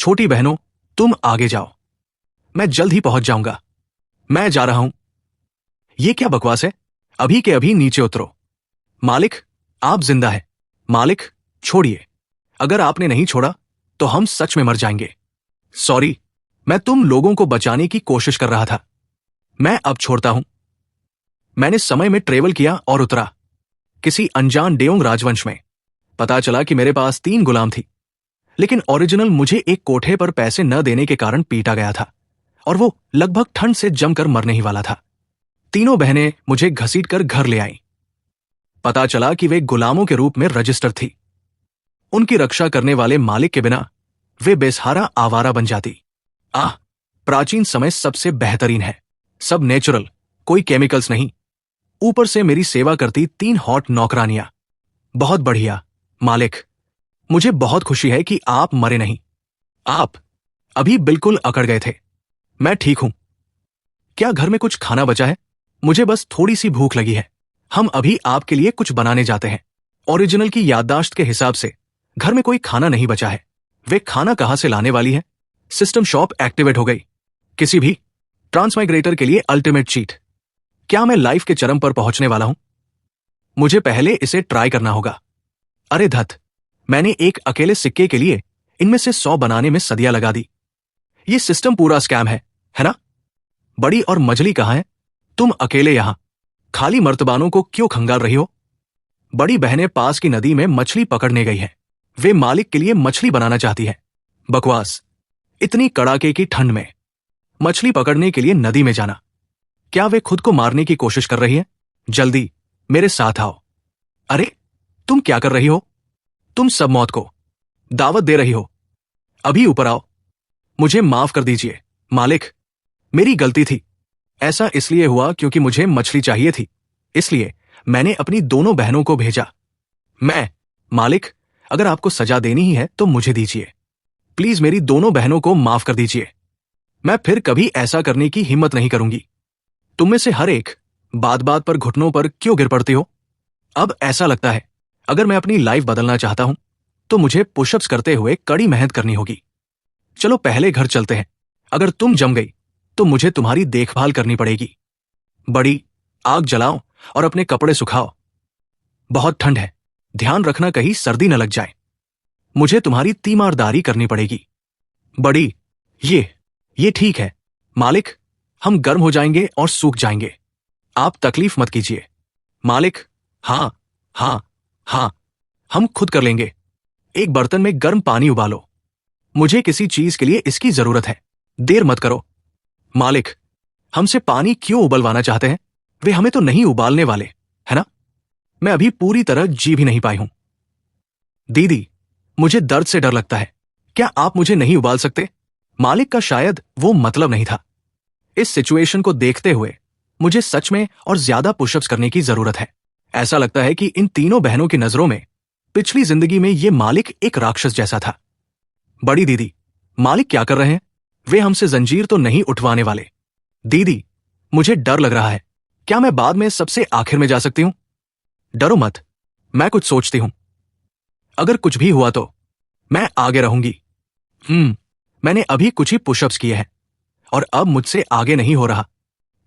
छोटी बहनों, तुम आगे जाओ, मैं जल्द ही पहुंच जाऊंगा। मैं जा रहा हूं। ये क्या बकवास है? अभी के अभी नीचे उतरो। मालिक, आप जिंदा है। मालिक, छोड़िए। अगर आपने नहीं छोड़ा तो हम सच में मर जाएंगे। सॉरी, मैं तुम लोगों को बचाने की कोशिश कर रहा था। मैं अब छोड़ता हूं। मैंने समय में ट्रेवल किया और उतरा किसी अनजान डेओंग राजवंश में। पता चला कि मेरे पास 3 गुलाम थी, लेकिन ओरिजिनल मुझे एक कोठे पर पैसे न देने के कारण पीटा गया था, और वो लगभग ठंड से जमकर मरने ही वाला था। तीनों बहनें मुझे घसीटकर घर ले आईं। पता चला कि वे गुलामों के रूप में रजिस्टर थी। उनकी रक्षा करने वाले मालिक के बिना वे बेसहारा आवारा बन जाती। प्राचीन समय सबसे बेहतरीन है। सब नेचुरल, कोई केमिकल्स नहीं। ऊपर से मेरी सेवा करती 3 हॉट नौकरानियां। बहुत बढ़िया मालिक, मुझे बहुत खुशी है कि आप मरे नहीं। आप अभी बिल्कुल अकड़ गए थे। मैं ठीक हूं। क्या घर में कुछ खाना बचा है? मुझे बस थोड़ी सी भूख लगी है। हम अभी आपके लिए कुछ बनाने जाते हैं। ओरिजिनल की याददाश्त के हिसाब से घर में कोई खाना नहीं बचा है। वे खाना कहां से लाने वाली है? सिस्टम शॉप एक्टिवेट हो गई। किसी भी ट्रांसमाइग्रेटर के लिए अल्टीमेट चीट। क्या मैं लाइफ के चरम पर पहुंचने वाला हूं? मुझे पहले इसे ट्राई करना होगा। अरे धत, मैंने एक अकेले सिक्के के लिए इनमें से 100 बनाने में सदियां लगा दी। ये सिस्टम पूरा स्कैम है ना? बड़ी और मजली कहां है? तुम अकेले यहां खाली मर्तबानों को क्यों खंगाल रही हो? बड़ी बहनें पास की नदी में मछली पकड़ने गई है। वे मालिक के लिए मछली बनाना चाहती है। बकवास। इतनी कड़ाके की ठंड में मछली पकड़ने के लिए नदी में जाना। क्या वे खुद को मारने की कोशिश कर रही है? जल्दी मेरे साथ आओ। अरे, तुम क्या कर रही हो? तुम सब मौत को दावत दे रही हो। अभी ऊपर आओ। मुझे माफ कर दीजिए मालिक, मेरी गलती थी। ऐसा इसलिए हुआ क्योंकि मुझे मछली चाहिए थी, इसलिए मैंने अपनी दोनों बहनों को भेजा। मालिक, अगर आपको सजा देनी ही है तो मुझे दीजिए। प्लीज मेरी दोनों बहनों को माफ कर दीजिए। मैं फिर कभी ऐसा करने की हिम्मत नहीं करूंगी। तुम में से हर एक बात बात पर घुटनों पर क्यों गिर पड़ती हो? अब ऐसा लगता है अगर मैं अपनी लाइफ बदलना चाहता हूं तो मुझे पुशअप्स करते हुए कड़ी मेहनत करनी होगी। चलो पहले घर चलते हैं। अगर तुम जम गई तो मुझे तुम्हारी देखभाल करनी पड़ेगी। बड़ी, आग जलाओ और अपने कपड़े सुखाओ। बहुत ठंड है, ध्यान रखना कहीं सर्दी न लग जाए। मुझे तुम्हारी तीमारदारी करनी पड़ेगी। बड़ी, ये ठीक है मालिक, हम गर्म हो जाएंगे और सूख जाएंगे। आप तकलीफ मत कीजिए। मालिक, हाँ हाँ हाँ, हम खुद कर लेंगे। एक बर्तन में गर्म पानी उबालो। मुझे किसी चीज के लिए इसकी जरूरत है। देर मत करो। मालिक, हमसे पानी क्यों उबलवाना चाहते हैं? वे हमें तो नहीं उबालने वाले, है ना? मैं अभी पूरी तरह जी भी नहीं पाई हूं। दीदी, मुझे दर्द से डर लगता है। क्या आप मुझे नहीं उबाल सकते? मालिक का शायद वो मतलब नहीं था। इस सिचुएशन को देखते हुए मुझे सच में और ज्यादा पुशअप्स करने की जरूरत है। ऐसा लगता है कि इन तीनों बहनों की नजरों में पिछली जिंदगी में ये मालिक एक राक्षस जैसा था। बड़ी दीदी, मालिक क्या कर रहे हैं? वे हमसे जंजीर तो नहीं उठवाने वाले। दीदी, मुझे डर लग रहा है। क्या मैं बाद में सबसे आखिर में जा सकती हूं? डरो मत, मैं कुछ सोचती हूं। अगर कुछ भी हुआ तो मैं आगे रहूंगी। मैंने अभी कुछ ही पुशअप्स किए हैं और अब मुझसे आगे नहीं हो रहा।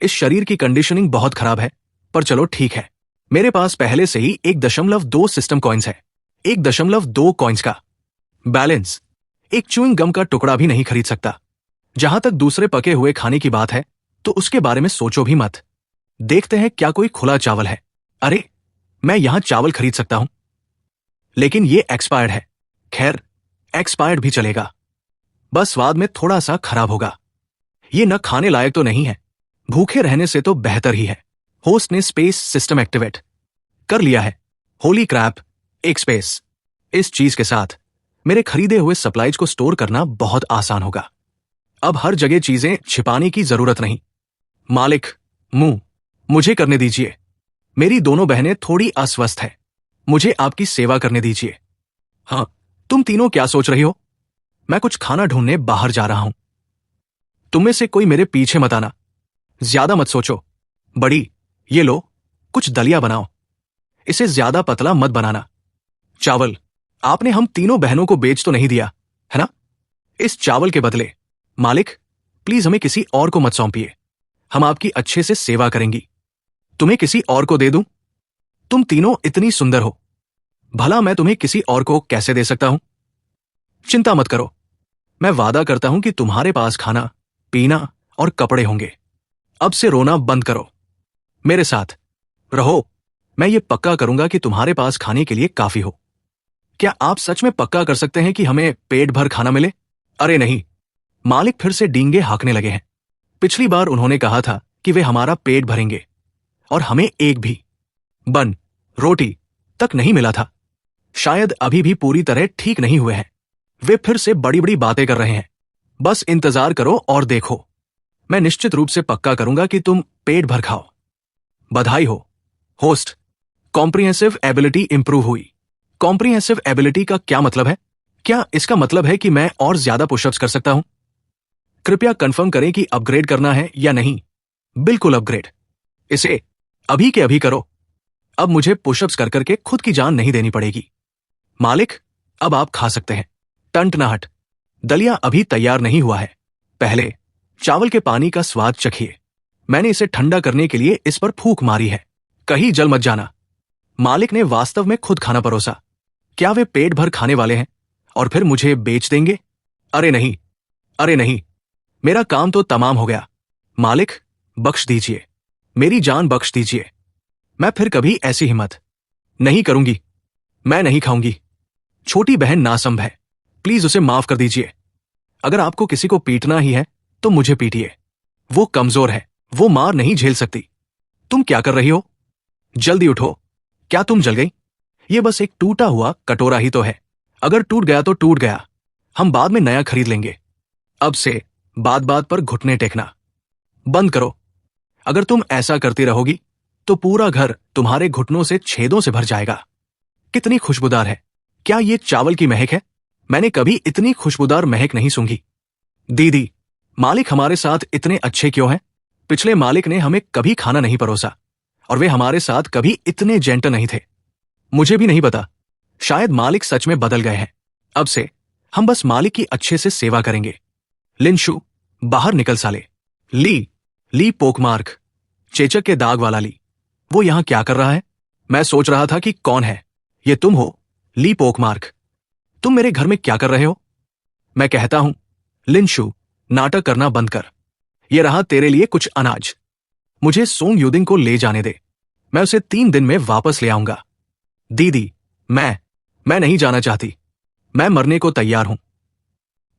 इस शरीर की कंडीशनिंग बहुत खराब है, पर चलो ठीक है। मेरे पास पहले से ही 1.2 सिस्टम कॉइन्स है। 1.2 कॉइन्स का बैलेंस एक च्युइंग गम का टुकड़ा भी नहीं खरीद सकता। जहां तक दूसरे पके हुए खाने की बात है तो उसके बारे में सोचो भी मत। देखते हैं क्या कोई खुला चावल है। अरे, मैं यहां चावल खरीद सकता हूं, लेकिन ये एक्सपायर्ड है। खैर, एक्सपायर्ड भी चलेगा, बस स्वाद में थोड़ा सा खराब होगा। ये न खाने लायक तो नहीं है, भूखे रहने से तो बेहतर ही है। होस्ट ने स्पेस सिस्टम एक्टिवेट कर लिया है। होली क्रैप, एक स्पेस। इस चीज के साथ मेरे खरीदे हुए सप्लाईज को स्टोर करना बहुत आसान होगा। अब हर जगह चीजें छिपाने की जरूरत नहीं। मालिक, मुझे करने दीजिए। मेरी दोनों बहनें थोड़ी अस्वस्थ है। मुझे आपकी सेवा करने दीजिए। हाँ, तुम तीनों क्या सोच रही हो? मैं कुछ खाना ढूंढने बाहर जा रहा हूं। तुम में से कोई मेरे पीछे मत आना। ज्यादा मत सोचो। बड़ी, ये लो, कुछ दलिया बनाओ। इसे ज्यादा पतला मत बनाना। चावल आपने हम तीनों बहनों को बेच तो नहीं दिया, है ना? इस चावल के बदले मालिक प्लीज हमें किसी और को मत सौंपिए। हम आपकी अच्छे से सेवा करेंगी। तुम्हें किसी और को दे दूं? तुम तीनों इतनी सुंदर हो, भला मैं तुम्हें किसी और को कैसे दे सकता हूं? चिंता मत करो, मैं वादा करता हूं कि तुम्हारे पास खाना पीना और कपड़े होंगे। अब से रोना बंद करो, मेरे साथ रहो। मैं ये पक्का करूंगा कि तुम्हारे पास खाने के लिए काफी हो। क्या आप सच में पक्का कर सकते हैं कि हमें पेट भर खाना मिले? अरे नहीं, मालिक फिर से डींगे हाँकने लगे हैं। पिछली बार उन्होंने कहा था कि वे हमारा पेट भरेंगे और हमें एक भी बन रोटी तक नहीं मिला था। शायद अभी भी पूरी तरह ठीक नहीं हुए हैं। वे फिर से बड़ी बड़ी बातें कर रहे हैं। बस इंतजार करो और देखो, मैं निश्चित रूप से पक्का करूंगा कि तुम पेट भर खाओ। बधाई हो होस्ट, कॉम्प्रिहेंसिव एबिलिटी इंप्रूव हुई। कॉम्प्रिहेंसिव एबिलिटी का क्या मतलब है? क्या इसका मतलब है कि मैं और ज्यादा पुशअप्स कर सकता हूं? कृपया कंफर्म करें कि अपग्रेड करना है या नहीं। बिल्कुल अपग्रेड, इसे अभी के अभी करो। अब मुझे पुशअप्स कर करके खुद की जान नहीं देनी पड़ेगी। मालिक, अब आप खा सकते हैं। टंटनाहट, दलिया अभी तैयार नहीं हुआ है। पहले चावल के पानी का स्वाद चखिए। मैंने इसे ठंडा करने के लिए इस पर फूंक मारी है। कहीं जल मत जाना। मालिक ने वास्तव में खुद खाना परोसा। क्या वे पेट भर खाने वाले हैं और फिर मुझे बेच देंगे? अरे नहीं, अरे नहीं, मेरा काम तो तमाम हो गया। मालिक, बख्श दीजिए, मेरी जान बख्श दीजिए। मैं फिर कभी ऐसी हिम्मत नहीं करूंगी। मैं नहीं खाऊंगी। छोटी बहन नासंभ है, प्लीज उसे माफ कर दीजिए। अगर आपको किसी को पीटना ही है तो मुझे पीटिए। वो कमजोर है, वो मार नहीं झेल सकती। तुम क्या कर रही हो? जल्दी उठो। क्या तुम जल गई? ये बस एक टूटा हुआ कटोरा ही तो है। अगर टूट गया तो टूट गया, हम बाद में नया खरीद लेंगे। अब से बात बात पर घुटने टेकना बंद करो। अगर तुम ऐसा करती रहोगी तो पूरा घर तुम्हारे घुटनों से छेदों से भर जाएगा। कितनी खुशबूदार है। क्या ये चावल की महक है? मैंने कभी इतनी खुशबूदार महक नहीं सूंघी। दीदी, मालिक हमारे साथ इतने अच्छे क्यों हैं? पिछले मालिक ने हमें कभी खाना नहीं परोसा और वे हमारे साथ कभी इतने जेंटल नहीं थे। मुझे भी नहीं पता, शायद मालिक सच में बदल गए हैं। अब से हम बस मालिक की अच्छे से सेवा करेंगे। लिनशु, बाहर निकल साले। ली पोकमार्क, चेचक के दाग वाला ली। वो यहां क्या कर रहा है? मैं सोच रहा था कि कौन है ये। तुम हो ली पोकमार्क? तुम मेरे घर में क्या कर रहे हो? मैं कहता हूं लिनशु, नाटक करना बंद कर। ये रहा तेरे लिए कुछ अनाज। मुझे सोंग युदिंग को ले जाने दे, मैं उसे 3 दिन में वापस ले आऊंगा। दीदी, मैं नहीं जाना चाहती। मैं मरने को तैयार हूं।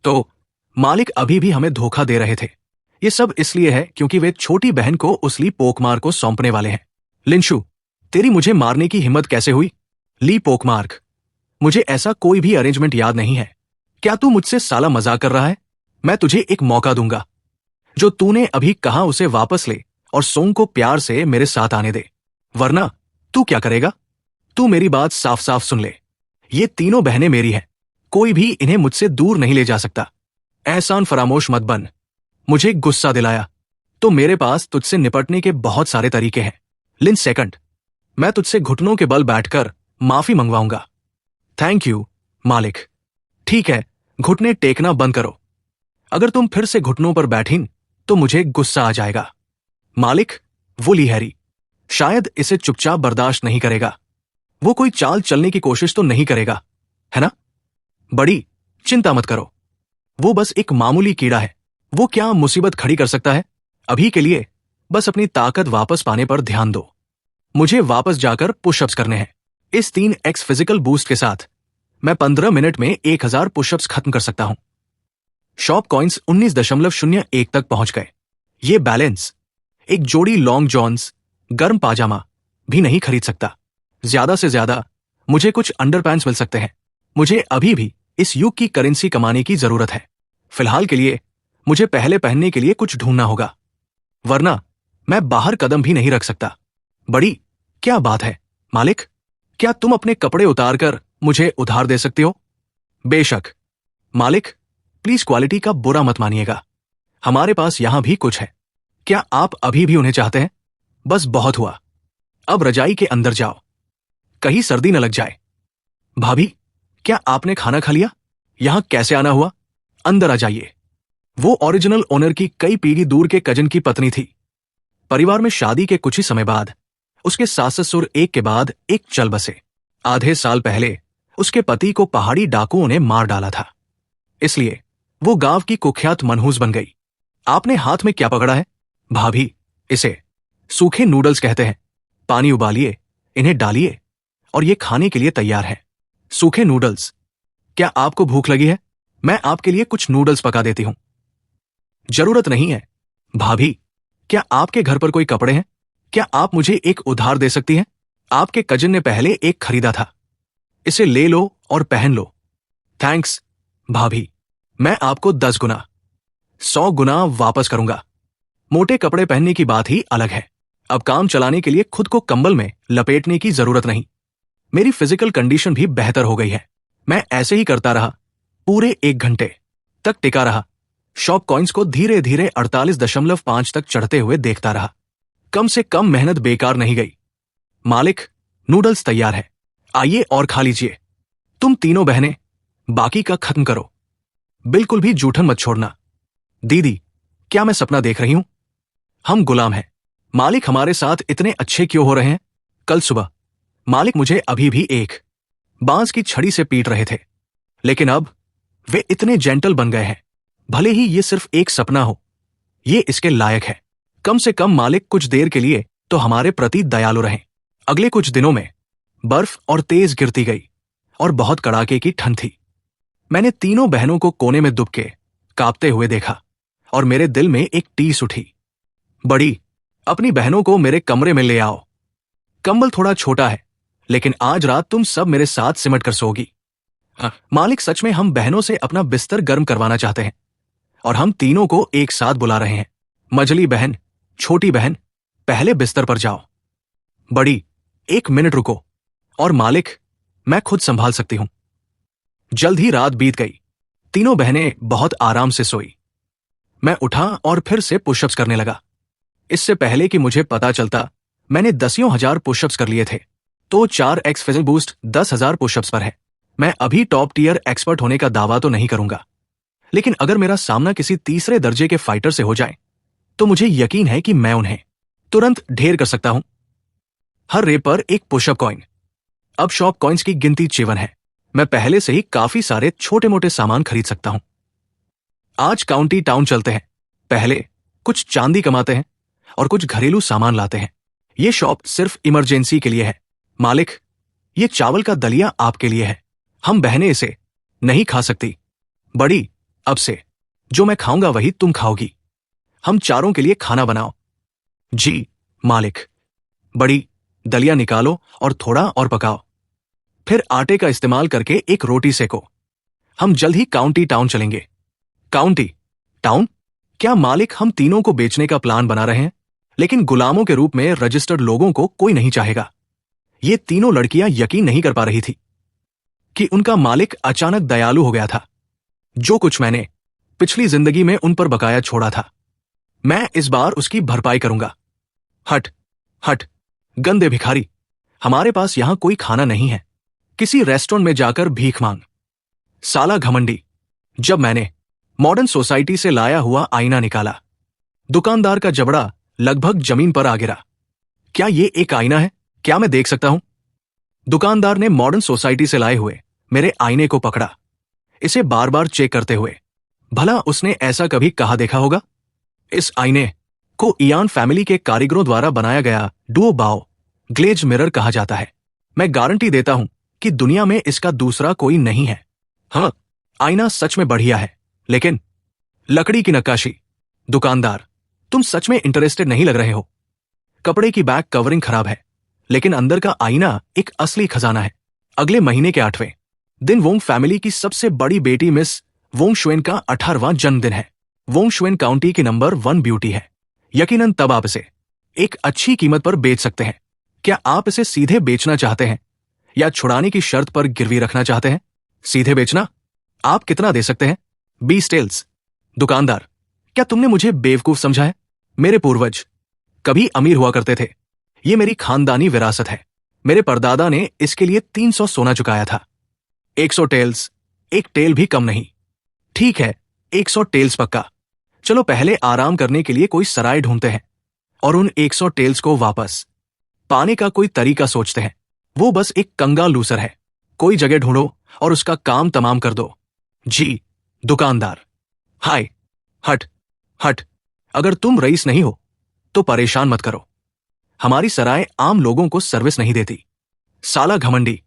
तो मालिक अभी भी हमें धोखा दे रहे थे। ये सब इसलिए है क्योंकि वे छोटी बहन को उस ली पोकमार्क को सौंपने वाले हैं। लिनशु, तेरी मुझे मारने की हिम्मत कैसे हुई? ली पोकमार्क, मुझे ऐसा कोई भी अरेंजमेंट याद नहीं है। क्या तू मुझसे साला मजाक कर रहा है? मैं तुझे एक मौका दूंगा। जो तूने अभी कहा उसे वापस ले और सोंग को प्यार से मेरे साथ आने दे, वरना तू क्या करेगा? तू मेरी बात साफ साफ सुन ले। ये तीनों बहनें मेरी हैं, कोई भी इन्हें मुझसे दूर नहीं ले जा सकता। एहसान फरामोश मत बन। मुझे गुस्सा दिलाया तो मेरे पास तुझसे निपटने के बहुत सारे तरीके हैं। लिन सेकंड, मैं तुझसे घुटनों के बल बैठकर माफी मंगवाऊंगा। थैंक यू मालिक। ठीक है, घुटने टेकना बंद करो। अगर तुम फिर से घुटनों पर बैठीं तो मुझे गुस्सा आ जाएगा। मालिक, वो ली हैरी शायद इसे चुपचाप बर्दाश्त नहीं करेगा। वो कोई चाल चलने की कोशिश तो नहीं करेगा, है ना? बड़ी चिंता मत करो, वो बस एक मामूली कीड़ा है। वो क्या मुसीबत खड़ी कर सकता है? अभी के लिए बस अपनी ताकत वापस पाने पर ध्यान दो। मुझे वापस जाकर पुशअप्स करने हैं। इस 3x फिजिकल बूस्ट के साथ मैं 15 मिनट में 1000 पुशअप्स खत्म कर सकता हूं। शॉप कॉइन्स 19.01 तक पहुंच गए। ये बैलेंस एक जोड़ी लॉन्ग जॉन्स, गर्म पाजामा भी नहीं खरीद सकता। ज्यादा से ज्यादा मुझे कुछ अंडरपैंट्स मिल सकते हैं। मुझे अभी भी इस युग की करेंसी कमाने की जरूरत है। फिलहाल के लिए मुझे पहले पहनने के लिए कुछ ढूंढना होगा, वरना मैं बाहर कदम भी नहीं रख सकता। बड़ी क्या बात है मालिक, क्या तुम अपने कपड़े उतारकर मुझे उधार दे सकते हो? बेशक मालिक, प्लीज क्वालिटी का बुरा मत मानिएगा। हमारे पास यहां भी कुछ है। क्या आप अभी भी उन्हें चाहते हैं? बस बहुत हुआ, अब रजाई के अंदर जाओ, कहीं सर्दी न लग जाए। भाभी, क्या आपने खाना खा लिया? यहां कैसे आना हुआ? अंदर आ जाइए। वो ओरिजिनल ओनर की कई पीढ़ी दूर के कजन की पत्नी थी। परिवार में शादी के कुछ ही समय बाद उसके सास ससुर एक के बाद एक चल बसे। आधे साल पहले उसके पति को पहाड़ी डाकुओं ने मार डाला था, इसलिए वो गांव की कुख्यात मनहूस बन गई। आपने हाथ में क्या पकड़ा है? भाभी, इसे सूखे नूडल्स कहते हैं। पानी उबालिए, इन्हें डालिए और ये खाने के लिए तैयार है। सूखे नूडल्स। क्या आपको भूख लगी है? मैं आपके लिए कुछ नूडल्स पका देती हूं। जरूरत नहीं है। भाभी, क्या आपके घर पर कोई कपड़े हैं? क्या आप मुझे एक उधार दे सकती हैं? आपके कजिन ने पहले एक खरीदा था, इसे ले लो और पहन लो। थैंक्स भाभी, मैं आपको 10 गुना 100 गुना वापस करूंगा। मोटे कपड़े पहनने की बात ही अलग है। अब काम चलाने के लिए खुद को कंबल में लपेटने की जरूरत नहीं। मेरी फिजिकल कंडीशन भी बेहतर हो गई है। मैं ऐसे ही करता रहा, पूरे 1 घंटे तक टिका रहा। शॉप कॉइन्स को धीरे धीरे 48.5 तक चढ़ते हुए देखता रहा। कम से कम मेहनत बेकार नहीं गई। मालिक, नूडल्स तैयार है, आइए और खा लीजिए। तुम तीनों बहनें बाकी का खत्म करो। बिल्कुल भी जूठन मत छोड़ना। दीदी, क्या मैं सपना देख रही हूं? हम गुलाम हैं। मालिक हमारे साथ इतने अच्छे क्यों हो रहे हैं? कल सुबह मालिक मुझे अभी भी एक बांस की छड़ी से पीट रहे थे, लेकिन अब वे इतने जेंटल बन गए हैं। भले ही ये सिर्फ एक सपना हो, ये इसके लायक है। कम से कम मालिक कुछ देर के लिए तो हमारे प्रति दयालु रहें। अगले कुछ दिनों में बर्फ और तेज गिरती गई और बहुत कड़ाके की ठंड थी। मैंने तीनों बहनों को कोने में दुबके कांपते हुए देखा और मेरे दिल में एक टीस उठी। बड़ी, अपनी बहनों को मेरे कमरे में ले आओ। कंबल थोड़ा छोटा है, लेकिन आज रात तुम सब मेरे साथ सिमट कर सोगी। मालिक, सच में हम बहनों से अपना बिस्तर गर्म करवाना चाहते हैं और हम तीनों को एक साथ बुला रहे हैं। मझली बहन, छोटी बहन, पहले बिस्तर पर जाओ। बड़ी, 1 मिनट रुको। और मालिक, मैं खुद संभाल सकती हूं। जल्द ही रात बीत गई। तीनों बहनें बहुत आराम से सोई। मैं उठा और फिर से पुशअप्स करने लगा। इससे पहले कि मुझे पता चलता, मैंने 10,000 पुशअप्स कर लिए थे। तो 4x फिजिकल बूस्ट 10,000 पुशअप्स पर है। मैं अभी टॉप टियर एक्सपर्ट होने का दावा तो नहीं करूंगा, लेकिन अगर मेरा सामना किसी तीसरे दर्जे के फाइटर से हो जाए तो मुझे यकीन है कि मैं उन्हें तुरंत ढेर कर सकता हूं। हर रे पर एक पुशअप कॉइन। अब शॉप कॉइन्स की गिनती 54 है। मैं पहले से ही काफी सारे छोटे मोटे सामान खरीद सकता हूं। आज काउंटी टाउन चलते हैं। पहले कुछ चांदी कमाते हैं और कुछ घरेलू सामान लाते हैं। यह शॉप सिर्फ इमरजेंसी के लिए है। मालिक, ये चावल का दलिया आपके लिए है। हम बहनें इसे नहीं खा सकती। बड़ी, अब से जो मैं खाऊंगा वही तुम खाओगी। हम चारों के लिए खाना बनाओ। जी मालिक। बड़ी, दलिया निकालो और थोड़ा और पकाओ। फिर आटे का इस्तेमाल करके एक रोटी सेको। हम जल्द ही काउंटी टाउन चलेंगे। County town? क्या मालिक, हम तीनों को बेचने का प्लान बना रहे हैं, लेकिन गुलामों के रूप में रजिस्टर्ड लोगों को कोई नहीं चाहेगा। ये तीनों लड़कियां यकीन नहीं कर पा रही थी कि उनका मालिक अचानक दयालु हो गया था। जो कुछ मैंने पिछली जिंदगी में उन पर बकाया छोड़ा था, मैं इस बार उसकी भरपाई करूंगा। हट हट, गंदे भिखारी, हमारे पास यहां कोई खाना नहीं है। किसी रेस्टोरेंट में जाकर भीख मांग। साला घमंडी। जब मैंने मॉडर्न सोसाइटी से लाया हुआ आईना निकाला, दुकानदार का जबड़ा लगभग जमीन पर आ गिरा। क्या ये एक आईना है? क्या मैं देख सकता हूं? दुकानदार ने मॉडर्न सोसाइटी से लाए हुए मेरे आईने को पकड़ा, इसे बार बार चेक करते हुए। भला उसने ऐसा कभी कहा देखा होगा? इस आईने को इयान फैमिली के कारीगरों द्वारा बनाया गया डुओ बाओ ग्लेज मिरर कहा जाता है। मैं गारंटी देता हूं कि दुनिया में इसका दूसरा कोई नहीं है। हाँ, आईना सच में बढ़िया है, लेकिन लकड़ी की नक्काशी। दुकानदार, तुम सच में इंटरेस्टेड नहीं लग रहे हो। कपड़े की बैक कवरिंग खराब है, लेकिन अंदर का आईना एक असली खजाना है। अगले महीने के 8वें दिन वोंग फैमिली की सबसे बड़ी बेटी मिस वोंग शुएन का 18वां जन्मदिन है। वोंग शुएन काउंटी की नंबर 1 ब्यूटी है। यकीनन तब आप इसे एक अच्छी कीमत पर बेच सकते हैं। क्या आप इसे सीधे बेचना चाहते हैं या छुड़ाने की शर्त पर गिरवी रखना चाहते हैं? सीधे बेचना। आप कितना दे सकते हैं? 20 टेल्स। दुकानदार, क्या तुमने मुझे बेवकूफ समझा है? मेरे पूर्वज कभी अमीर हुआ करते थे। ये मेरी खानदानी विरासत है। मेरे परदादा ने इसके लिए 300 सोना चुकाया था। 100 टेल्स, एक टेल भी कम नहीं। ठीक है, 100 टेल्स पक्का। चलो पहले आराम करने के लिए कोई सराय ढूंढते हैं और उन 100 टेल्स को वापस पाने का कोई तरीका सोचते हैं। वो बस एक कंगाल लूसर है। कोई जगह ढूंढो और उसका काम तमाम कर दो। जी दुकानदार। हाय। हट हट। अगर तुम रईस नहीं हो तो परेशान मत करो। हमारी सराय आम लोगों को सर्विस नहीं देती। साला घमंडी।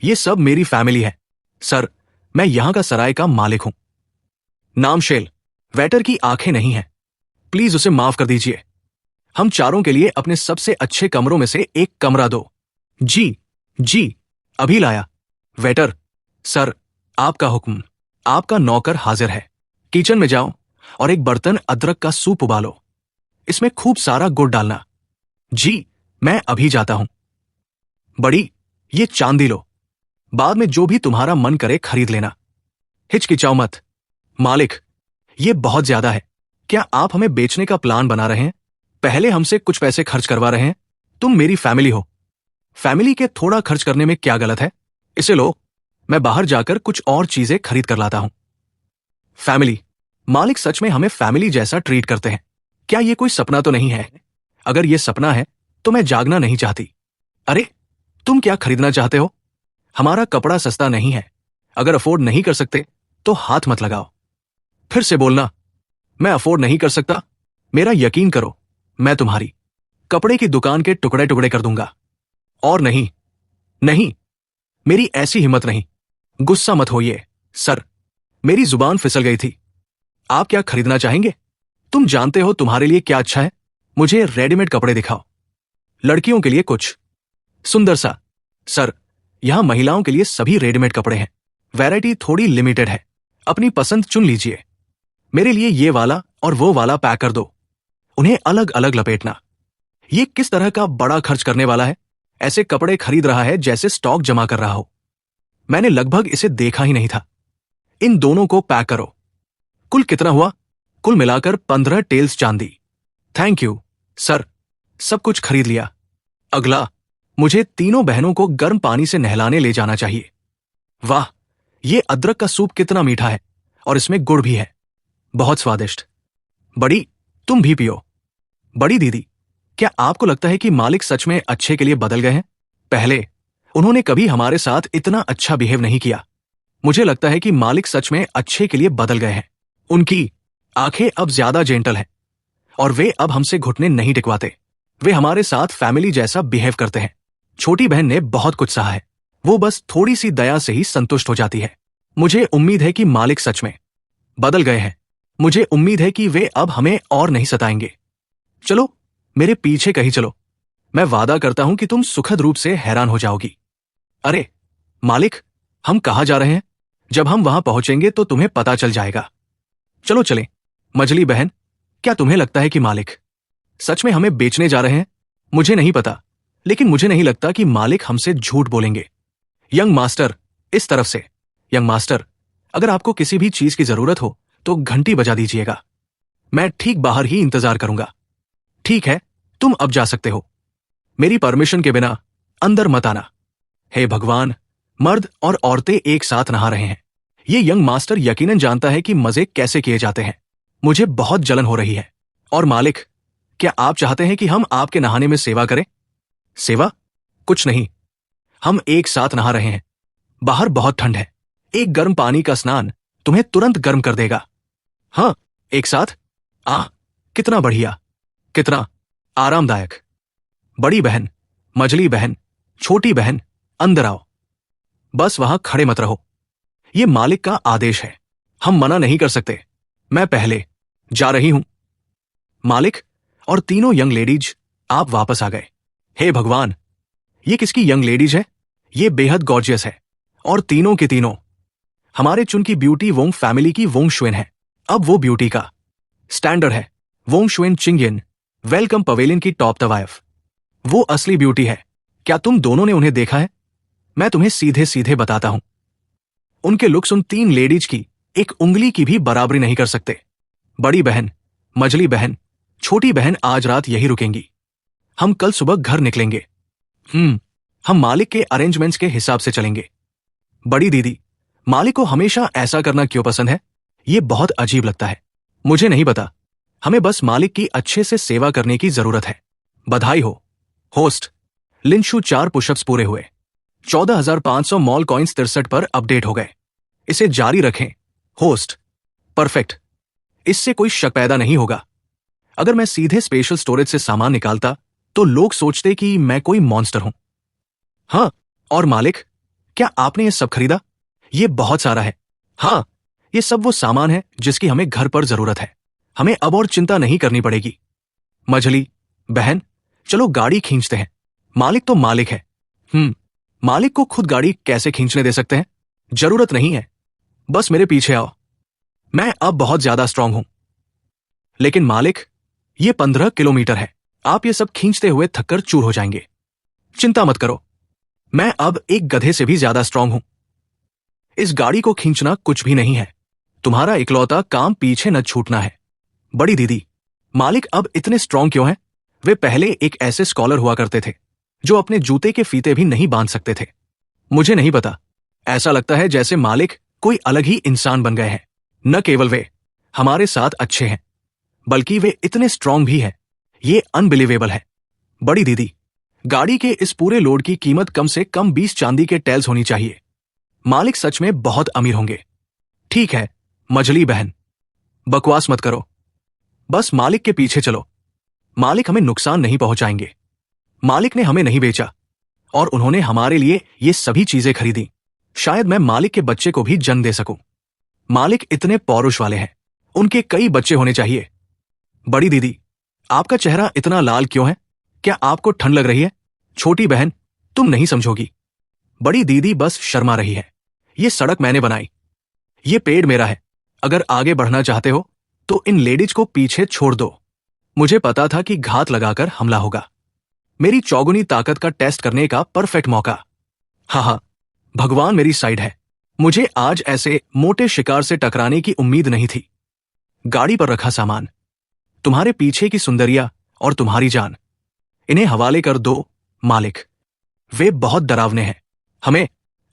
ये सब मेरी फैमिली है सर। मैं यहां का सराय का मालिक हूं। नाम शेल। वेटर की आंखें नहीं हैं। प्लीज उसे माफ कर दीजिए। हम चारों के लिए अपने सबसे अच्छे कमरों में से एक कमरा दो। जी जी अभी लाया। वेटर। सर आपका हुक्म। आपका नौकर हाजिर है। किचन में जाओ और एक बर्तन अदरक का सूप उबालो। इसमें खूब सारा गुड़ डालना। जी मैं अभी जाता हूं। बड़ी ये चांदी लो। बाद में जो भी तुम्हारा मन करे खरीद लेना। हिचकिचाओ मत। मालिक ये बहुत ज्यादा है। क्या आप हमें बेचने का प्लान बना रहे हैं? पहले हमसे कुछ पैसे खर्च करवा रहे हैं? तुम मेरी फैमिली हो। फैमिली के थोड़ा खर्च करने में क्या गलत है? इसे लो। मैं बाहर जाकर कुछ और चीजें खरीद कर लाता हूं। फैमिली। मालिक सच में हमें फैमिली जैसा ट्रीट करते हैं। क्या ये कोई सपना तो नहीं है? अगर ये सपना है तो मैं जागना नहीं चाहती। अरे तुम क्या खरीदना चाहते हो? हमारा कपड़ा सस्ता नहीं है। अगर अफोर्ड नहीं कर सकते तो हाथ मत लगाओ। फिर से बोलना। मैं अफोर्ड नहीं कर सकता? मेरा यकीन करो मैं तुम्हारी कपड़े की दुकान के टुकड़े टुकड़े कर दूंगा। और नहीं नहीं मेरी ऐसी हिम्मत नहीं। गुस्सा मत होइए सर। मेरी जुबान फिसल गई थी। आप क्या खरीदना चाहेंगे? तुम जानते हो तुम्हारे लिए क्या अच्छा है। मुझे रेडीमेड कपड़े दिखाओ। लड़कियों के लिए कुछ सुंदर सा। सर यहां महिलाओं के लिए सभी रेडीमेड कपड़े हैं। वैरायटी थोड़ी लिमिटेड है। अपनी पसंद चुन लीजिए। मेरे लिए ये वाला और वो वाला पैक कर दो। उन्हें अलग अलग लपेटना। ये किस तरह का बड़ा खर्च करने वाला है? ऐसे कपड़े खरीद रहा है जैसे स्टॉक जमा कर रहा हो। मैंने लगभग इसे देखा ही नहीं था। इन दोनों को पैक करो। कुल कितना हुआ? कुल मिलाकर 15 टेल्स चांदी। Thank you sir. सब कुछ खरीद लिया। अगला मुझे तीनों बहनों को गर्म पानी से नहलाने ले जाना चाहिए। वाह ये अदरक का सूप कितना मीठा है और इसमें गुड़ भी है। बहुत स्वादिष्ट। बड़ी तुम भी पियो। बड़ी दीदी क्या आपको लगता है कि मालिक सच में अच्छे के लिए बदल गए हैं? पहले उन्होंने कभी हमारे साथ इतना अच्छा बिहेव नहीं किया। मुझे लगता है कि मालिक सच में अच्छे के लिए बदल गए हैं। उनकी आंखें अब ज्यादा जेंटल हैं और वे अब हमसे घुटने नहीं टिकवाते। वे हमारे साथ फैमिली जैसा बिहेव करते हैं। छोटी बहन ने बहुत कुछ सहा है। वो बस थोड़ी सी दया से ही संतुष्ट हो जाती है। मुझे उम्मीद है कि मालिक सच में बदल गए हैं। मुझे उम्मीद है कि वे अब हमें और नहीं सताएंगे। चलो मेरे पीछे कहीं चलो। मैं वादा करता हूं कि तुम सुखद रूप से हैरान हो जाओगी। अरे मालिक हम कहां जा रहे हैं? जब हम वहां पहुंचेंगे तो तुम्हें पता चल जाएगा। चलो चलें। मजली बहन क्या तुम्हें लगता है कि मालिक सच में हमें बेचने जा रहे हैं? मुझे नहीं पता लेकिन मुझे नहीं लगता कि मालिक हमसे झूठ बोलेंगे। यंग मास्टर इस तरफ से। यंग मास्टर अगर आपको किसी भी चीज की जरूरत हो तो घंटी बजा दीजिएगा। मैं ठीक बाहर ही इंतजार करूंगा। ठीक है तुम अब जा सकते हो। मेरी परमिशन के बिना अंदर मत आना। हे भगवान मर्द और औरतें एक साथ नहा रहे हैं। ये यंग मास्टर यकीनन जानता है कि मजे कैसे किए जाते हैं। मुझे बहुत जलन हो रही है। और मालिक क्या आप चाहते हैं कि हम आपके नहाने में सेवा करें? सेवा? कुछ नहीं। हम एक साथ नहा रहे हैं। बाहर बहुत ठंड है। एक गर्म पानी का स्नान तुम्हें तुरंत गर्म कर देगा। हाँ एक साथ। कितना बढ़िया। कितना आरामदायक। बड़ी बहन मजली बहन छोटी बहन अंदर आओ। बस वहां खड़े मत रहो। ये मालिक का आदेश है। हम मना नहीं कर सकते। मैं पहले जा रही हूं। मालिक और तीनों यंग लेडीज आप वापस आ गए। हे भगवान ये किसकी यंग लेडीज है? ये बेहद गॉर्जियस है और तीनों के तीनों हमारे चुन की ब्यूटी वोंग फैमिली की वोंग शुएन है। अब वो ब्यूटी का स्टैंडर्ड है वोंग शुएन चिंगियन वेलकम पवेलियन की टॉप द वाइफ। वो असली ब्यूटी है। क्या तुम दोनों ने उन्हें देखा है? मैं तुम्हें सीधे सीधे बताता हूं। उनके लुक्स उन तीन लेडीज की एक उंगली की भी बराबरी नहीं कर सकते। बड़ी बहन मजली बहन छोटी बहन आज रात यही रुकेंगी। हम कल सुबह घर निकलेंगे। हम मालिक के अरेंजमेंट्स के हिसाब से चलेंगे। बड़ी दीदी मालिक को हमेशा ऐसा करना क्यों पसंद है? ये बहुत अजीब लगता है। मुझे नहीं पता, हमें बस मालिक की अच्छे से सेवा करने की जरूरत है। बधाई हो होस्ट। लिंशु 4 पुशअप्स पूरे हुए। 14,500 मॉल कॉइन्स 63 पर अपडेट हो गए। इसे जारी रखें होस्ट। परफेक्ट, इससे कोई शक पैदा नहीं होगा। अगर मैं सीधे स्पेशल स्टोरेज से सामान निकालता तो लोग सोचते कि मैं कोई मॉन्स्टर हूं। हाँ, और मालिक, क्या आपने ये सब खरीदा? ये बहुत सारा है। हाँ, ये सब वो सामान है जिसकी हमें घर पर जरूरत है। हमें अब और चिंता नहीं करनी पड़ेगी। मझली बहन, चलो गाड़ी खींचते हैं। मालिक तो मालिक है। मालिक को खुद गाड़ी कैसे खींचने दे सकते हैं? जरूरत नहीं है, बस मेरे पीछे आओ। मैं अब बहुत ज्यादा स्ट्रांग हूं। लेकिन मालिक, ये 15 किलोमीटर है। आप ये सब खींचते हुए थककर चूर हो जाएंगे। चिंता मत करो, मैं अब एक गधे से भी ज्यादा स्ट्रांग हूं। इस गाड़ी को खींचना कुछ भी नहीं है। तुम्हारा इकलौता काम पीछे न छूटना है। बड़ी दीदी, मालिक अब इतने स्ट्रांग क्यों हैं? वे पहले एक ऐसे स्कॉलर हुआ करते थे जो अपने जूते के फीते भी नहीं बांध सकते थे। मुझे नहीं पता, ऐसा लगता है जैसे मालिक कोई अलग ही इंसान बन गए हैं। न केवल वे हमारे साथ अच्छे हैं, बल्कि वे इतने स्ट्रांग भी हैं। ये अनबिलीवेबल है। बड़ी दीदी, गाड़ी के इस पूरे लोड की कीमत कम से कम 20 चांदी के टेल्स होनी चाहिए। मालिक सच में बहुत अमीर होंगे। ठीक है मझली बहन, बकवास मत करो, बस मालिक के पीछे चलो। मालिक हमें नुकसान नहीं पहुंचाएंगे। मालिक ने हमें नहीं बेचा और उन्होंने हमारे लिए ये सभी चीजें खरीदी। शायद मैं मालिक के बच्चे को भी जन्म दे सकूं। मालिक इतने पौरुष वाले हैं, उनके कई बच्चे होने चाहिए। बड़ी दीदी, आपका चेहरा इतना लाल क्यों है? क्या आपको ठंड लग रही है? छोटी बहन, तुम नहीं समझोगी। बड़ी दीदी बस शर्मा रही है। ये सड़क मैंने बनाई, ये पेड़ मेरा है। अगर आगे बढ़ना चाहते हो तो इन लेडीज को पीछे छोड़ दो। मुझे पता था कि घात लगाकर हमला होगा। मेरी चौगुनी ताकत का टेस्ट करने का परफेक्ट मौका। हाँ, भगवान मेरी साइड है। मुझे आज ऐसे मोटे शिकार से टकराने की उम्मीद नहीं थी। गाड़ी पर रखा सामान, तुम्हारे पीछे की सुंदरिया और तुम्हारी जान, इन्हें हवाले कर दो मालिक। वे बहुत डरावने हैं।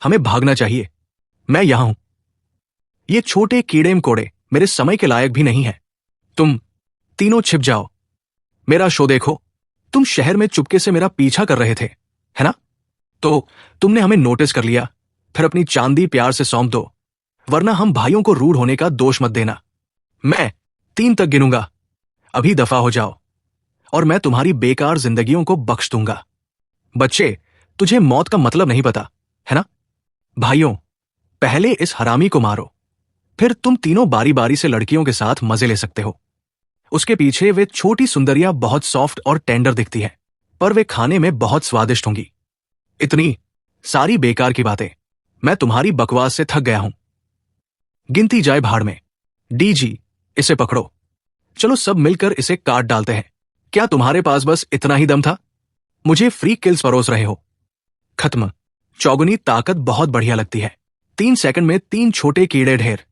हमें भागना चाहिए। मैं यहां हूं। ये छोटे कीड़े मकोड़े मेरे समय के लायक भी नहीं है। तुम तीनों छिप जाओ। मेरा शो देखो। तुम शहर में चुपके से मेरा पीछा कर रहे थे, है ना? तो तुमने हमें नोटिस कर लिया। फिर अपनी चांदी प्यार से सौंप दो, वरना हम भाइयों को रूड होने का दोष मत देना। मैं 3 तक गिनूंगा। अभी दफा हो जाओ और मैं तुम्हारी बेकार जिंदगियों को बख्श दूंगा। बच्चे, तुझे मौत का मतलब नहीं पता, है ना? भाइयों, पहले इस हरामी को मारो, फिर तुम तीनों बारी बारी से लड़कियों के साथ मजे ले सकते हो। उसके पीछे वे छोटी सुंदरिया बहुत सॉफ्ट और टेंडर दिखती है, पर वे खाने में बहुत स्वादिष्ट होंगी। इतनी सारी बेकार की बातें। मैं तुम्हारी बकवास से थक गया हूं। गिनती जाए भाड़ में। डीजी, इसे पकड़ो। चलो सब मिलकर इसे काट डालते हैं। क्या तुम्हारे पास बस इतना ही दम था? मुझे फ्री किल्स परोस रहे हो। खत्म। चौगुनी ताकत बहुत बढ़िया लगती है। 3 सेकंड में 3 छोटे कीड़े ढेर।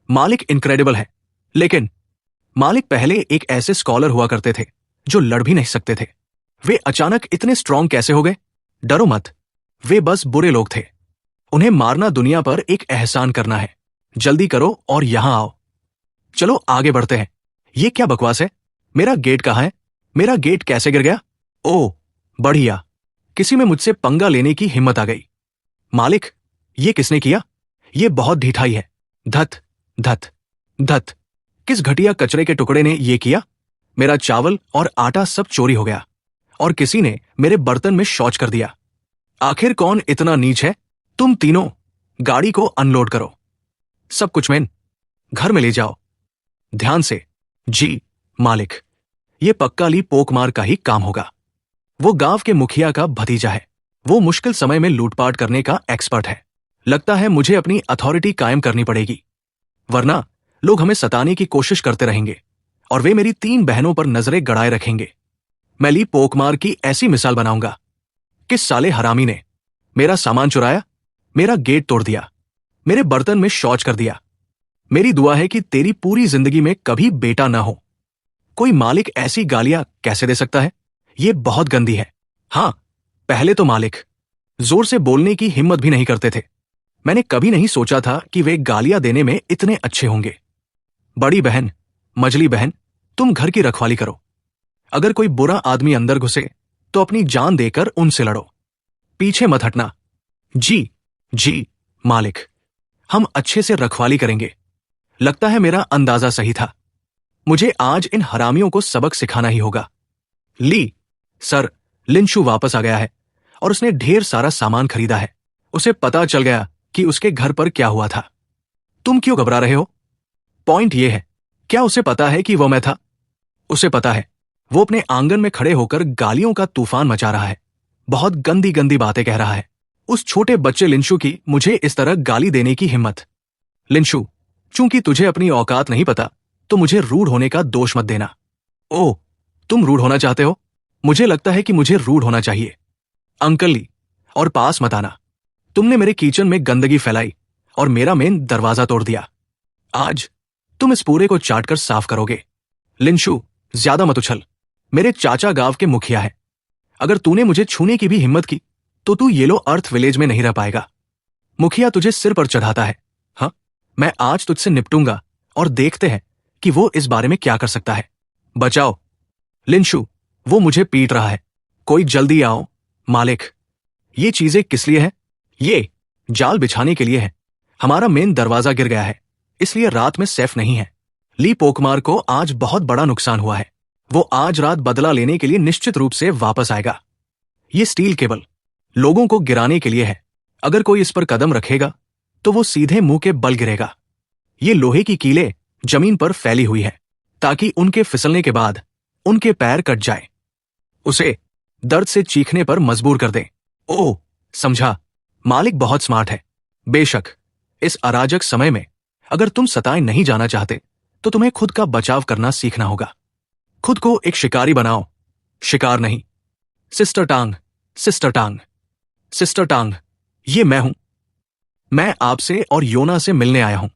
मालिक इनक्रेडिबल है। लेकिन मालिक पहले एक ऐसे स्कॉलर हुआ करते थे जो लड़ भी नहीं सकते थे। वे अचानक इतने स्ट्रांग कैसे हो गए? डरो मत, वे बस बुरे लोग थे। उन्हें मारना दुनिया पर एक एहसान करना है। जल्दी करो और यहां आओ। चलो आगे बढ़ते हैं। ये क्या बकवास है? मेरा गेट कहां है? मेरा गेट कैसे गिर गया? ओह बढ़िया, किसी में मुझसे पंगा लेने की हिम्मत आ गई। मालिक, ये किसने किया? ये बहुत ढिठाई है। धत धत धत। किस घटिया कचरे के टुकड़े ने ये किया? मेरा चावल और आटा सब चोरी हो गया और किसी ने मेरे बर्तन में शौच कर दिया। आखिर कौन इतना नीच है? तुम तीनों गाड़ी को अनलोड करो। सब कुछ मैन घर में ले जाओ। ध्यान से। जी मालिक। ये पक्का ली पोकमार का ही काम होगा। वो गांव के मुखिया का भतीजा है। वो मुश्किल समय में लूटपाट करने का एक्सपर्ट है। लगता है मुझे अपनी अथॉरिटी कायम करनी पड़ेगी, वरना लोग हमें सताने की कोशिश करते रहेंगे और वे मेरी 3 बहनों पर नजरें गड़ाए रखेंगे। मैं ली पोकमार की ऐसी मिसाल बनाऊंगा। किस साले हरामी ने मेरा सामान चुराया, मेरा गेट तोड़ दिया, मेरे बर्तन में शौच कर दिया। मेरी दुआ है कि तेरी पूरी जिंदगी में कभी बेटा ना हो। कोई मालिक ऐसी गालियां कैसे दे सकता है? ये बहुत गंदी है। हां, पहले तो मालिक जोर से बोलने की हिम्मत भी नहीं करते थे। मैंने कभी नहीं सोचा था कि वे गालियां देने में इतने अच्छे होंगे। बड़ी बहन, मजली बहन, तुम घर की रखवाली करो। अगर कोई बुरा आदमी अंदर घुसे तो अपनी जान देकर उनसे लड़ो, पीछे मत हटना। जी जी मालिक, हम अच्छे से रखवाली करेंगे। लगता है मेरा अंदाजा सही था। मुझे आज इन हरामियों को सबक सिखाना ही होगा। ली, सर, लिंशु वापस आ गया है और उसने ढेर सारा सामान खरीदा है। उसे पता चल गया कि उसके घर पर क्या हुआ था। तुम क्यों घबरा रहे हो? पॉइंट यह है, क्या उसे पता है कि वो मैं था? उसे पता है। वो अपने आंगन में खड़े होकर गालियों का तूफान मचा रहा है, बहुत गंदी गंदी बातें कह रहा है। उस छोटे बच्चे लिंशु की मुझे इस तरह गाली देने की हिम्मत। लिंशु, चूंकि तुझे अपनी औकात नहीं पता तो मुझे रूड होने का दोष मत देना। ओह, तुम रूड होना चाहते हो? मुझे लगता है कि मुझे रूड होना चाहिए। अंकल ली, और पास मत आना। तुमने मेरे किचन में गंदगी फैलाई और मेरा मेन दरवाजा तोड़ दिया। आज तुम इस पूरे को चाट कर साफ करोगे। लिंशु, ज्यादा मत उछल। मेरे चाचा गांव के मुखिया है। अगर तूने मुझे छूने की भी हिम्मत की तो तू येलो अर्थ विलेज में नहीं रह पाएगा। मुखिया तुझे सिर पर चढ़ाता है। हाँ, मैं आज तुझसे निपटूंगा और देखते हैं कि वो इस बारे में क्या कर सकता है। बचाओ लिंशु, वो मुझे पीट रहा है। कोई जल्दी आओ। मालिक, ये चीजें किस लिए हैं? ये जाल बिछाने के लिए है। हमारा मेन दरवाजा गिर गया है, इसलिए रात में सेफ नहीं है। ली पोकमार को आज बहुत बड़ा नुकसान हुआ है। वो आज रात बदला लेने के लिए निश्चित रूप से वापस आएगा। ये स्टील केबल लोगों को गिराने के लिए है। अगर कोई इस पर कदम रखेगा तो वो सीधे मुंह के बल गिरेगा। ये लोहे की कीलें जमीन पर फैली हुई है ताकि उनके फिसलने के बाद उनके पैर कट जाए, उसे दर्द से चीखने पर मजबूर कर दें। ओह, समझा। मालिक बहुत स्मार्ट है। बेशक, इस अराजक समय में अगर तुम सताए नहीं जाना चाहते तो तुम्हें खुद का बचाव करना सीखना होगा। खुद को एक शिकारी बनाओ, शिकार नहीं। सिस्टर टांग, सिस्टर टांग, सिस्टर टांग, ये मैं हूं। मैं आपसे और योना से मिलने आया हूं।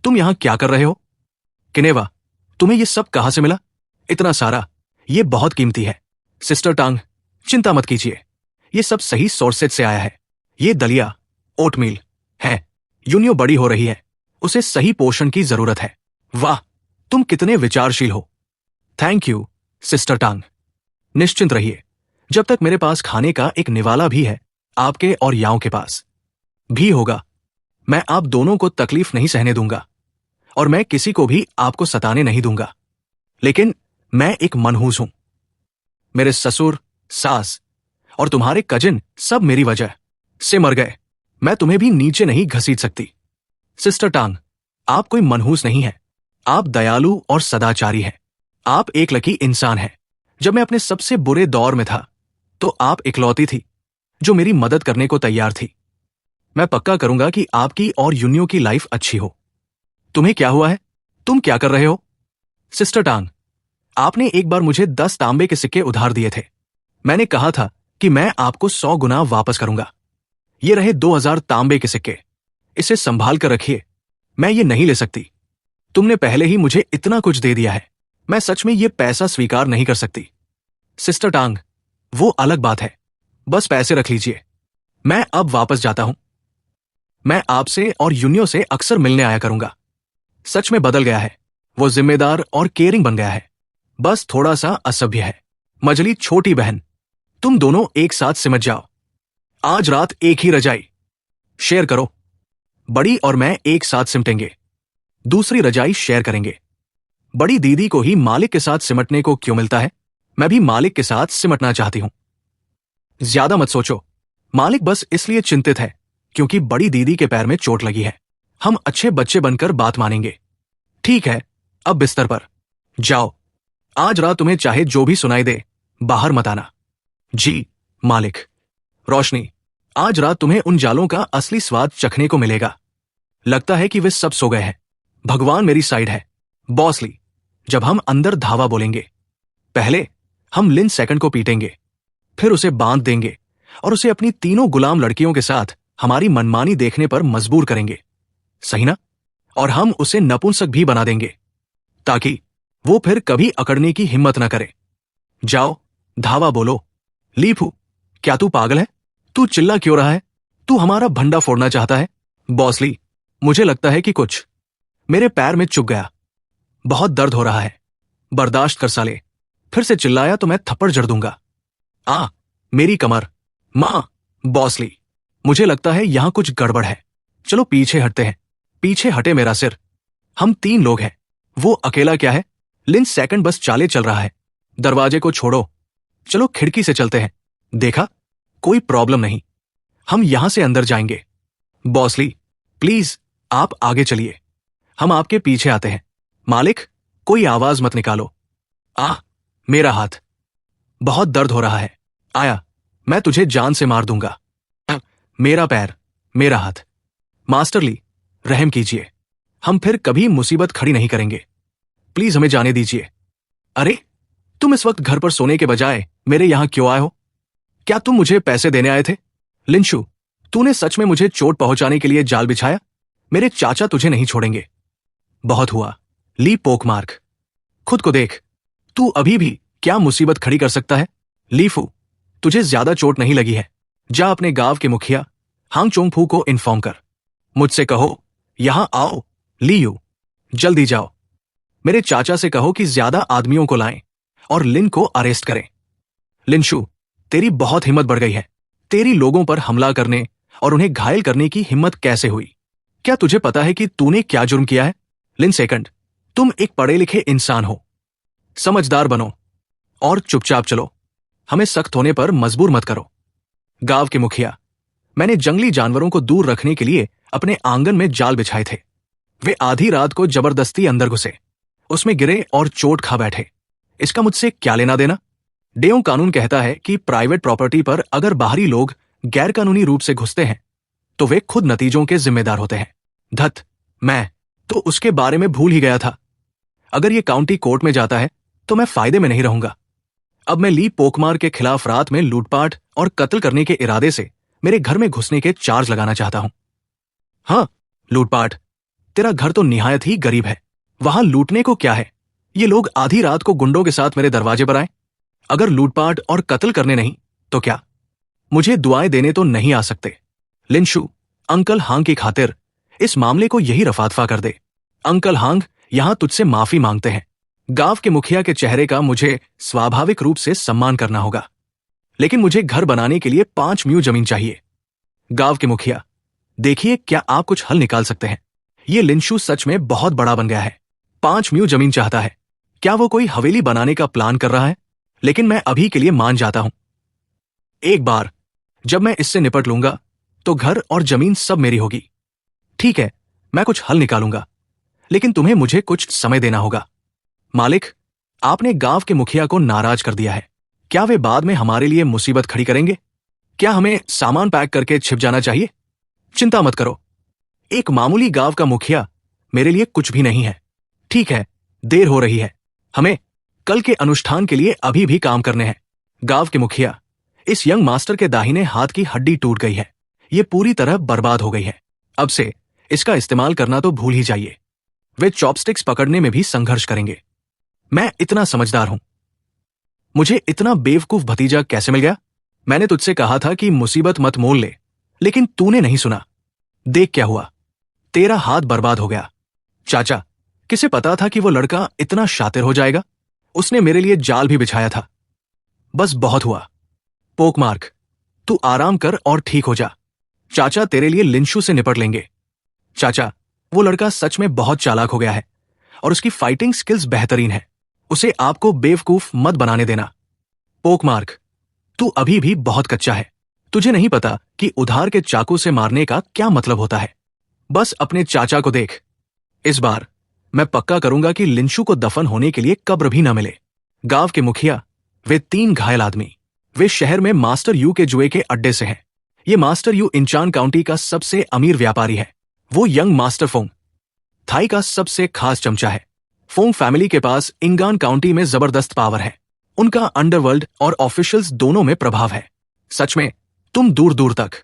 तुम यहां क्या कर रहे हो? किनेवा, तुम्हें ये सब कहां से मिला? इतना सारा, ये बहुत कीमती है। सिस्टर टांग, चिंता मत कीजिए, ये सब सही सोर्सेज से आया है। ये दलिया, ओटमील है। यूनियो बड़ी हो रही है, उसे सही पोषण की जरूरत है। वाह, तुम कितने विचारशील हो। थैंक यू सिस्टर टांग। निश्चिंत रहिए, जब तक मेरे पास खाने का एक निवाला भी है, आपके और याओ के पास भी होगा। मैं आप दोनों को तकलीफ नहीं सहने दूंगा और मैं किसी को भी आपको सताने नहीं दूंगा। लेकिन मैं एक मनहूस हूं। मेरे ससुर, सास और तुम्हारे कजिन सब मेरी वजह से मर गए। मैं तुम्हें भी नीचे नहीं घसीट सकती। सिस्टर टांग, आप कोई मनहूस नहीं है। आप दयालु और सदाचारी हैं। आप एक लकी इंसान हैं। जब मैं अपने सबसे बुरे दौर में था तो आप इकलौती थी जो मेरी मदद करने को तैयार थी। मैं पक्का करूंगा कि आपकी और यूनियो की लाइफ अच्छी हो। तुम्हें क्या हुआ है? तुम क्या कर रहे हो? सिस्टर टांग, आपने एक बार मुझे 10 तांबे के सिक्के उधार दिए थे। मैंने कहा था कि मैं आपको 100 गुना वापस करूंगा। ये रहे 2000 तांबे के सिक्के। इसे संभाल कर रखिए। मैं ये नहीं ले सकती। तुमने पहले ही मुझे इतना कुछ दे दिया है। मैं सच में ये पैसा स्वीकार नहीं कर सकती। सिस्टर टांग, वो अलग बात है। बस पैसे रख लीजिए। मैं अब वापस जाता हूं। मैं आपसे और यूनियो से अक्सर मिलने आया करूंगा। सच में बदल गया है। वो जिम्मेदार और केयरिंग बन गया है। बस थोड़ा सा असभ्य है। मजली छोटी बहन, तुम दोनों एक साथ सिमट जाओ। आज रात एक ही रजाई शेयर करो। बड़ी और मैं एक साथ सिमटेंगे, दूसरी रजाई शेयर करेंगे। बड़ी दीदी को ही मालिक के साथ सिमटने को क्यों मिलता है? मैं भी मालिक के साथ सिमटना चाहती हूं। ज्यादा मत सोचो। मालिक बस इसलिए चिंतित है क्योंकि बड़ी दीदी के पैर में चोट लगी है। हम अच्छे बच्चे बनकर बात मानेंगे। ठीक है, अब बिस्तर पर जाओ। आज रात तुम्हें चाहे जो भी सुनाई दे, बाहर मत आना। जी मालिक। रोशनी, आज रात तुम्हें उन जालों का असली स्वाद चखने को मिलेगा। लगता है कि वे सब सो गए हैं। भगवान मेरी साइड है। बॉसली, जब हम अंदर धावा बोलेंगे, पहले हम लिन सेकंड को पीटेंगे, फिर उसे बांध देंगे और उसे अपनी तीनों गुलाम लड़कियों के साथ हमारी मनमानी देखने पर मजबूर करेंगे। सही ना? और हम उसे नपुंसक भी बना देंगे ताकि वो फिर कभी अकड़ने की हिम्मत न करे। जाओ, धावा बोलो। लीफू, क्या तू पागल है? तू चिल्ला क्यों रहा है? तू हमारा भंडा फोड़ना चाहता है? बॉसली, मुझे लगता है कि कुछ मेरे पैर में चुभ गया। बहुत दर्द हो रहा है, बर्दाश्त कर साले। फिर से चिल्लाया तो मैं थप्पड़ जड़ दूंगा। मेरी कमर। मां, बॉसली, मुझे लगता है यहां कुछ गड़बड़ है। चलो पीछे हटते हैं। पीछे हटे मेरा सिर। हम 3 लोग हैं, वो अकेला क्या है? लिन सेकंड बस चाले चल रहा है। दरवाजे को छोड़ो, चलो खिड़की से चलते हैं। देखा, कोई प्रॉब्लम नहीं, हम यहां से अंदर जाएंगे। बॉसली, प्लीज आप आगे चलिए, हम आपके पीछे आते हैं। मालिक, कोई आवाज मत निकालो। मेरा हाथ, बहुत दर्द हो रहा है। आया, मैं तुझे जान से मार दूंगा। मेरा पैर, मेरा हाथ। मास्टर ली, रहम कीजिए, हम फिर कभी मुसीबत खड़ी नहीं करेंगे। प्लीज हमें जाने दीजिए। अरे, तुम इस वक्त घर पर सोने के बजाय मेरे यहां क्यों आए हो? क्या तुम मुझे पैसे देने आए थे? लिंशु, तूने सच में मुझे चोट पहुंचाने के लिए जाल बिछाया? मेरे चाचा तुझे नहीं छोड़ेंगे। बहुत हुआ, ली पोकमार्क, खुद को देख, तू अभी भी क्या मुसीबत खड़ी कर सकता है? लीफू, तुझे ज्यादा चोट नहीं लगी है, जा अपने गांव के मुखिया हांग चोंगफू को इन्फॉर्म कर। मुझसे कहो यहां आओ। लीयू, जल्दी जाओ, मेरे चाचा से कहो कि ज्यादा आदमियों को लाएं और लिन को अरेस्ट करें। लिंशु, तेरी बहुत हिम्मत बढ़ गई है। तेरी लोगों पर हमला करने और उन्हें घायल करने की हिम्मत कैसे हुई? क्या तुझे पता है कि तूने क्या जुर्म किया है? लिन सेकंड, तुम एक पढ़े लिखे इंसान हो, समझदार बनो और चुपचाप चलो, हमें सख्त होने पर मजबूर मत करो। गांव के मुखिया, मैंने जंगली जानवरों को दूर रखने के लिए अपने आंगन में जाल बिछाए थे। वे आधी रात को जबरदस्ती अंदर घुसे, उसमें गिरे और चोट खा बैठे। इसका मुझसे क्या लेना देना? डेओ कानून कहता है कि प्राइवेट प्रॉपर्टी पर अगर बाहरी लोग गैरकानूनी रूप से घुसते हैं तो वे खुद नतीजों के जिम्मेदार होते हैं। धत, मैं तो उसके बारे में भूल ही गया था। अगर यह काउंटी कोर्ट में जाता है तो मैं फायदे में नहीं रहूंगा। अब मैं ली पोकमार के खिलाफ रात में लूटपाट और कत्ल करने के इरादे से मेरे घर में घुसने के चार्ज लगाना चाहता हूं। हाँ, लूटपाट। तेरा घर तो निहायत ही गरीब है, वहां लूटने को क्या है? ये लोग आधी रात को गुंडों के साथ मेरे दरवाजे पर आए। अगर लूटपाट और कत्ल करने नहीं तो क्या? मुझे दुआएं देने तो नहीं आ सकते। लिंशु, अंकल हांग की खातिर इस मामले को यही रफादफा कर दे। अंकल हांग यहां तुझसे माफी मांगते हैं। गांव के मुखिया के चेहरे का मुझे स्वाभाविक रूप से सम्मान करना होगा, लेकिन मुझे घर बनाने के लिए 5 म्यू जमीन चाहिए। गांव के मुखिया, देखिए क्या आप कुछ हल निकाल सकते हैं? ये लिंशु सच में बहुत बड़ा बन गया है, 5 म्यू जमीन चाहता है। क्या वो कोई हवेली बनाने का प्लान कर रहा है? लेकिन मैं अभी के लिए मान जाता हूं। एक बार जब मैं इससे निपट लूंगा तो घर और जमीन सब मेरी होगी। ठीक है, मैं कुछ हल निकालूंगा, लेकिन तुम्हें मुझे कुछ समय देना होगा। मालिक, आपने गांव के मुखिया को नाराज कर दिया है। क्या वे बाद में हमारे लिए मुसीबत खड़ी करेंगे? क्या हमें सामान पैक करके छिप जाना चाहिए? चिंता मत करो, एक मामूली गांव का मुखिया मेरे लिए कुछ भी नहीं है। ठीक है, देर हो रही है, हमें कल के अनुष्ठान के लिए अभी भी काम करने हैं। गांव के मुखिया, इस यंग मास्टर के दाहिने हाथ की हड्डी टूट गई है, ये पूरी तरह बर्बाद हो गई है। अब से इसका इस्तेमाल करना तो भूल ही जाइए। वे चॉपस्टिक्स पकड़ने में भी संघर्ष करेंगे। मैं इतना समझदार हूं, मुझे इतना बेवकूफ भतीजा कैसे मिल गया? मैंने तुझसे कहा था कि मुसीबत मत मोल ले, लेकिन तूने नहीं सुना। देख क्या हुआ, तेरा हाथ बर्बाद हो गया। चाचा, किसे पता था कि वो लड़का इतना शातिर हो जाएगा? उसने मेरे लिए जाल भी बिछाया था। बस बहुत हुआ। पोकमार्क, तू आराम कर और ठीक हो जा। चाचा तेरे लिए लिंशु से निपट लेंगे। चाचा, वो लड़का सच में बहुत चालाक हो गया है और उसकी फाइटिंग स्किल्स बेहतरीन है। उसे आपको बेवकूफ मत बनाने देना। पोकमार्क, तू अभी भी बहुत कच्चा है। तुझे नहीं पता कि उधार के चाकू से मारने का क्या मतलब होता है। बस अपने चाचा को देख। इस बार मैं पक्का करूंगा कि लिंशु को दफन होने के लिए कब्र भी न मिले। गांव के मुखिया, वे 3 घायल आदमी, वे शहर में मास्टर यू के जुए के अड्डे से हैं। ये मास्टर यू इंचान काउंटी का सबसे अमीर व्यापारी है। वो यंग मास्टर फोंग थाई का सबसे खास चमचा है। फोंग फैमिली के पास इंगान काउंटी में जबरदस्त पावर है। उनका अंडरवर्ल्ड और ऑफिशियल्स दोनों में प्रभाव है। सच में तुम दूर दूर तक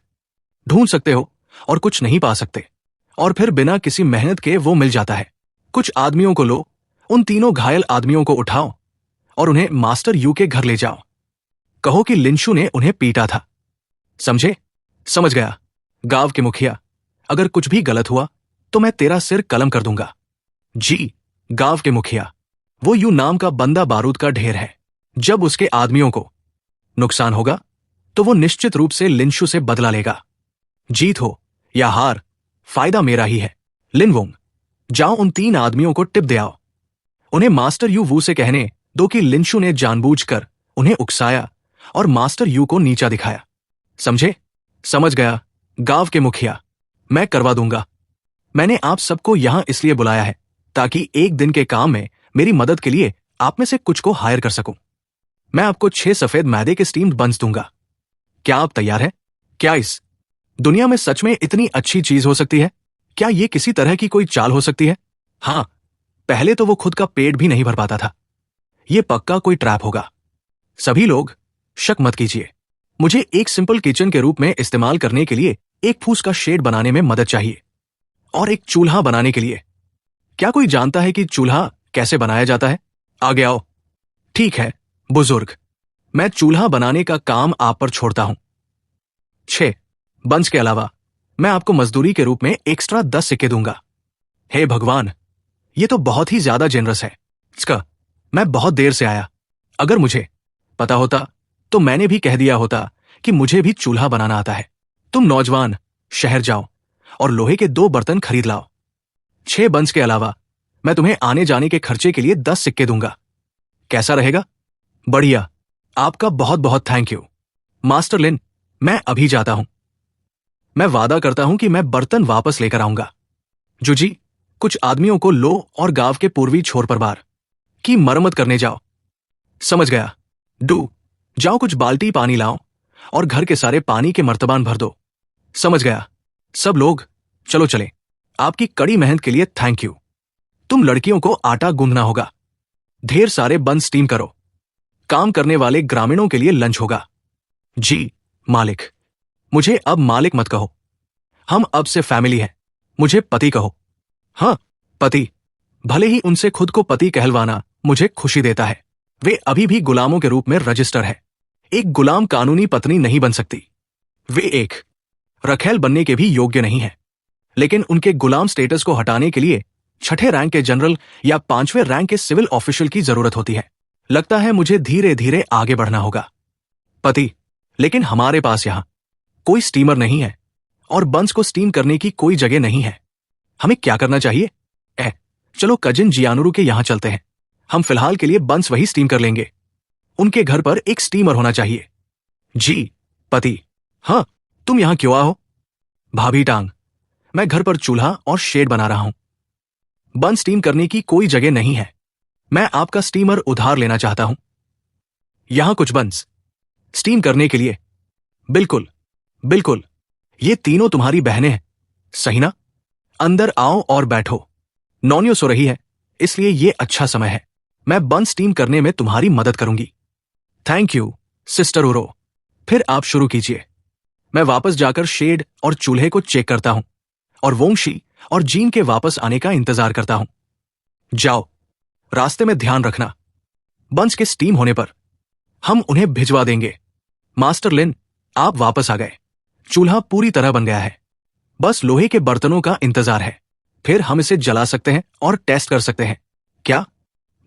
ढूंढ सकते हो और कुछ नहीं पा सकते, और फिर बिना किसी मेहनत के वो मिल जाता है। कुछ आदमियों को लो, उन 3 घायल आदमियों को उठाओ और उन्हें मास्टर यू के घर ले जाओ। कहो कि लिंशु ने उन्हें पीटा था। समझे? समझ गया। गांव के मुखिया, अगर कुछ भी गलत हुआ तो मैं तेरा सिर कलम कर दूंगा। जी, गांव के मुखिया। वो यू नाम का बंदा बारूद का ढेर है। जब उसके आदमियों को नुकसान होगा तो वो निश्चित रूप से लिंशु से बदला लेगा। जीत हो या हार, फायदा मेरा ही है। लिनवोंग, जाओ उन 3 आदमियों को टिप दे आओ। उन्हें मास्टर यू वू से कहने दो कि लिंशु ने जानबूझकर उन्हें उकसाया और मास्टर यू को नीचा दिखाया। समझे? समझ गया, गांव के मुखिया। मैं करवा दूंगा। मैंने आप सबको यहां इसलिए बुलाया है ताकि एक दिन के काम में मेरी मदद के लिए आप में से कुछ को हायर कर सकूं। मैं आपको 6 सफेद मैदे के स्टीम्ड बंस दूंगा। क्या आप तैयार हैं? क्या इस दुनिया में सच में इतनी अच्छी चीज हो सकती है? क्या ये किसी तरह की कोई चाल हो सकती है? हां, पहले तो वो खुद का पेट भी नहीं भर पाता था। ये पक्का कोई ट्रैप होगा। सभी लोग शक मत कीजिए। मुझे एक सिंपल किचन के रूप में इस्तेमाल करने के लिए एक फूस का शेड बनाने में मदद चाहिए और एक चूल्हा बनाने के लिए। क्या कोई जानता है कि चूल्हा कैसे बनाया जाता है? आगे आओ। ठीक है बुजुर्ग, मैं चूल्हा बनाने का काम आप पर छोड़ता हूं। 6 बंस के अलावा मैं आपको मजदूरी के रूप में एक्स्ट्रा 10 सिक्के दूंगा। हे भगवान, ये तो बहुत ही ज्यादा जेनरस है। इसका मैं बहुत देर से आया। अगर मुझे पता होता तो मैंने भी कह दिया होता कि मुझे भी चूल्हा बनाना आता है। तुम नौजवान शहर जाओ और लोहे के 2 बर्तन खरीद लाओ। 6 बंस के अलावा मैं तुम्हें आने जाने के खर्चे के लिए 10 सिक्के दूंगा। कैसा रहेगा? बढ़िया। आपका बहुत बहुत थैंक यू मास्टर लिन। मैं अभी जाता हूं। मैं वादा करता हूं कि मैं बर्तन वापस लेकर आऊंगा। जुजी, कुछ आदमियों को लो और गांव के पूर्वी छोर पर बार की मरम्मत करने जाओ। समझ गया। डू, जाओ कुछ बाल्टी पानी लाओ और घर के सारे पानी के मर्तबान भर दो। समझ गया। सब लोग चलो चले। आपकी कड़ी मेहनत के लिए थैंक यू। तुम लड़कियों को आटा गूंदना होगा। ढेर सारे बंस स्टीम करो। काम करने वाले ग्रामीणों के लिए लंच होगा। जी मालिक। मुझे अब मालिक मत कहो, हम अब से फैमिली हैं। मुझे पति कहो। हाँ, पति। भले ही उनसे खुद को पति कहलवाना मुझे खुशी देता है, वे अभी भी गुलामों के रूप में रजिस्टर है। एक गुलाम कानूनी पत्नी नहीं बन सकती। वे एक रखेल बनने के भी योग्य नहीं है। लेकिन उनके गुलाम स्टेटस को हटाने के लिए 6ठे रैंक के जनरल या 5वें रैंक के सिविल ऑफिशियल की जरूरत होती है। लगता है मुझे धीरे धीरे आगे बढ़ना होगा। पति, लेकिन हमारे पास यहां कोई स्टीमर नहीं है और बंस को स्टीम करने की कोई जगह नहीं है। हमें क्या करना चाहिए? चलो कजिन जियानुरु के यहां चलते हैं। हम फिलहाल के लिए बंस वही स्टीम कर लेंगे। उनके घर पर एक स्टीमर होना चाहिए। जी पति। हाँ, तुम यहां क्यों आओ? भाभी टांग, मैं घर पर चूल्हा और शेड बना रहा हूं। बंस स्टीम करने की कोई जगह नहीं है। मैं आपका स्टीमर उधार लेना चाहता हूं। यहां कुछ बंस स्टीम करने के लिए। बिल्कुल बिल्कुल, ये तीनों तुम्हारी बहनें हैं, सही ना? अंदर आओ और बैठो। नौनियो सो रही है, इसलिए ये अच्छा समय है। मैं बंस स्टीम करने में तुम्हारी मदद करूंगी। थैंक यू सिस्टर उरो। फिर आप शुरू कीजिए। मैं वापस जाकर शेड और चूल्हे को चेक करता हूं और वोंगशी और जीन के वापस आने का इंतजार करता हूं। जाओ, रास्ते में ध्यान रखना। बंस के स्टीम होने पर हम उन्हें भिजवा देंगे। मास्टर लिन, आप वापस आ गए। चूल्हा पूरी तरह बन गया है। बस लोहे के बर्तनों का इंतजार है। फिर हम इसे जला सकते हैं और टेस्ट कर सकते हैं। क्या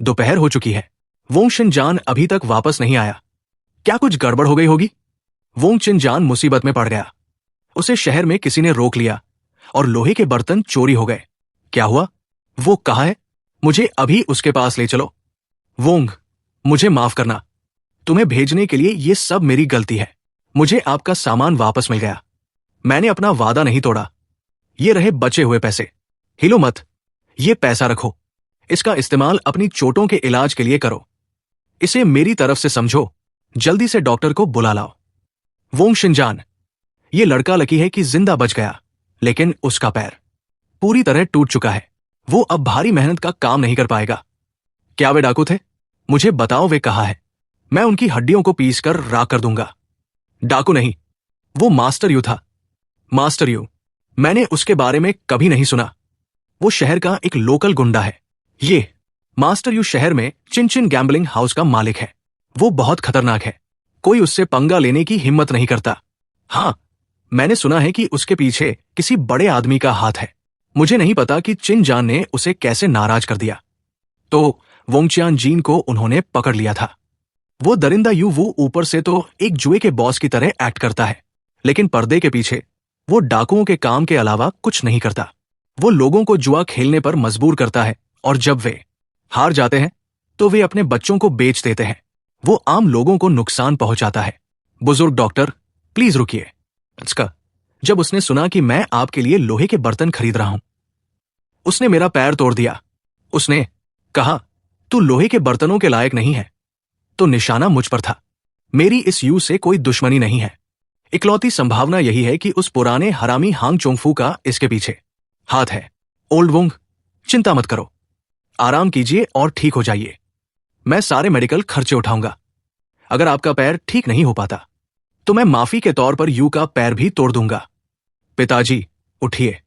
दोपहर हो चुकी है? वोंग शिनजान अभी तक वापस नहीं आया। क्या कुछ गड़बड़ हो गई होगी? वोंग शिनजान मुसीबत में पड़ गया। उसे शहर में किसी ने रोक लिया और लोहे के बर्तन चोरी हो गए। क्या हुआ? वो कहाँ है? मुझे अभी उसके पास ले चलो। वोंग, मुझे माफ करना। तुम्हें भेजने के लिए ये सब मेरी गलती है। मुझे आपका सामान वापस मिल गया। मैंने अपना वादा नहीं तोड़ा। ये रहे बचे हुए पैसे। हिलो मत, ये पैसा रखो। इसका इस्तेमाल अपनी चोटों के इलाज के लिए करो। इसे मेरी तरफ से समझो। जल्दी से डॉक्टर को बुला लाओ। वोंग शिनजान, ये लड़का लकी है कि जिंदा बच गया, लेकिन उसका पैर पूरी तरह टूट चुका है। वो अब भारी मेहनत का काम नहीं कर पाएगा। क्या वे डाकू थे? मुझे बताओ वे कहाँ है। मैं उनकी हड्डियों को पीस कर राख कर दूंगा। डाकू नहीं, वो मास्टर यू था। Master you? मैंने उसके बारे में कभी नहीं सुना। वो शहर का एक लोकल गुंडा है। ये मास्टर यू शहर में चिन गैम्बलिंग हाउस का मालिक है। वो बहुत खतरनाक है। कोई उससे पंगा लेने की हिम्मत नहीं करता। हाँ, मैंने सुना है कि उसके पीछे किसी बड़े आदमी का हाथ है। मुझे नहीं पता कि चिन जान ने उसे कैसे नाराज कर दिया। तो वोंगचियान जीन को उन्होंने पकड़ लिया था। वो दरिंदा यू वू ऊपर से तो एक जुए के बॉस की तरह एक्ट करता है, लेकिन पर्दे के पीछे वो डाकुओं के काम के अलावा कुछ नहीं करता। वो लोगों को जुआ खेलने पर मजबूर करता है और जब वे हार जाते हैं तो वे अपने बच्चों को बेच देते हैं। वो आम लोगों को नुकसान पहुंचाता है। बुजुर्ग डॉक्टर, प्लीज रुकिए। अच्छा, जब उसने सुना कि मैं आपके लिए लोहे के बर्तन खरीद रहा हूं, उसने मेरा पैर तोड़ दिया। उसने कहा, तू लोहे के बर्तनों के लायक नहीं है। तो निशाना मुझ पर था। मेरी इस यू से कोई दुश्मनी नहीं है। इकलौती संभावना यही है कि उस पुराने हरामी हांग चोंगफू का इसके पीछे हाथ है। ओल्ड वोंग, चिंता मत करो, आराम कीजिए और ठीक हो जाइए। मैं सारे मेडिकल खर्चे उठाऊंगा। अगर आपका पैर ठीक नहीं हो पाता तो मैं माफी के तौर पर यू का पैर भी तोड़ दूंगा। पिताजी, उठिए,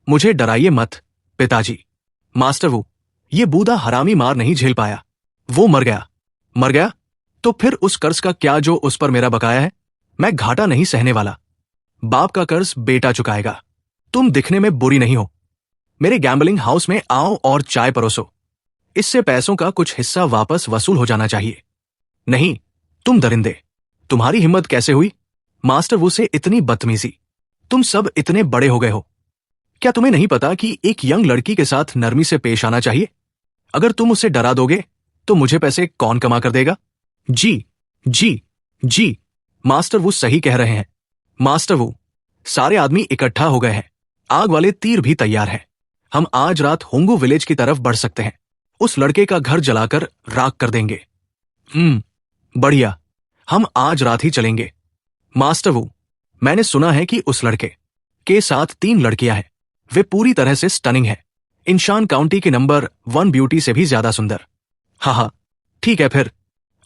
मुझे डराइए मत। पिताजी, मास्टर वो, ये बूढ़ा हरामी मार नहीं झेल पाया। वो मर गया। मर गया तो फिर उस कर्ज का क्या जो उस पर मेरा बकाया है? मैं घाटा नहीं सहने वाला। बाप का कर्ज बेटा चुकाएगा। तुम दिखने में बुरी नहीं हो। मेरे गैम्बलिंग हाउस में आओ और चाय परोसो। इससे पैसों का कुछ हिस्सा वापस वसूल हो जाना चाहिए। नहीं, तुम दरिंदे, तुम्हारी हिम्मत कैसे हुई? मास्टर वो से इतनी बदतमीजी। तुम सब इतने बड़े हो गए हो। क्या तुम्हें नहीं पता कि एक यंग लड़की के साथ नरमी से पेश आना चाहिए? अगर तुम उसे डरा दोगे तो मुझे पैसे कौन कमा कर देगा? जी जी जी, मास्टर वो सही कह रहे हैं। मास्टर वो, सारे आदमी इकट्ठा हो गए हैं। आग वाले तीर भी तैयार हैं। हम आज रात होंगू विलेज की तरफ बढ़ सकते हैं। उस लड़के का घर जलाकर राख कर देंगे। बढ़िया, हम आज रात ही चलेंगे। मास्टर वो, मैंने सुना है कि उस लड़के के साथ 3 लड़कियां हैं। वे पूरी तरह से स्टनिंग हैं। इंशान काउंटी की नंबर 1 ब्यूटी से भी ज्यादा सुंदर। हाँ, ठीक है फिर।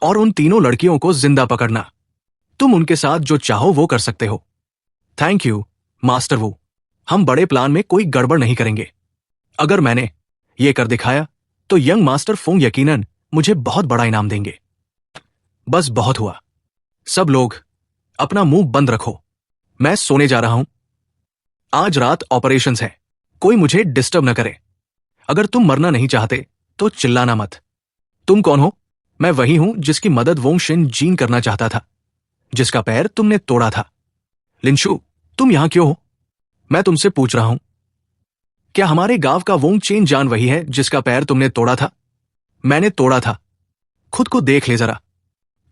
और उन तीनों लड़कियों को जिंदा पकड़ना। तुम उनके साथ जो चाहो वो कर सकते हो। थैंक यू मास्टर वो, हम बड़े प्लान में कोई गड़बड़ नहीं करेंगे। अगर मैंने ये कर दिखाया तो यंग मास्टर फोंग यकीनन मुझे बहुत बड़ा इनाम देंगे। बस बहुत हुआ। सब लोग अपना मुंह बंद रखो। मैं सोने जा रहा हूं। आज रात ऑपरेशंस है। कोई मुझे डिस्टर्ब न करे। अगर तुम मरना नहीं चाहते तो चिल्लाना मत। तुम कौन हो? मैं वही हूं जिसकी मदद वोंग शिन जीन करना चाहता था, जिसका पैर तुमने तोड़ा था। लिंशु, तुम यहां क्यों हो? मैं तुमसे पूछ रहा हूं। क्या हमारे गांव का वोंग चेन जान वही है जिसका पैर तुमने तोड़ा था? मैंने तोड़ा था। खुद को देख ले जरा।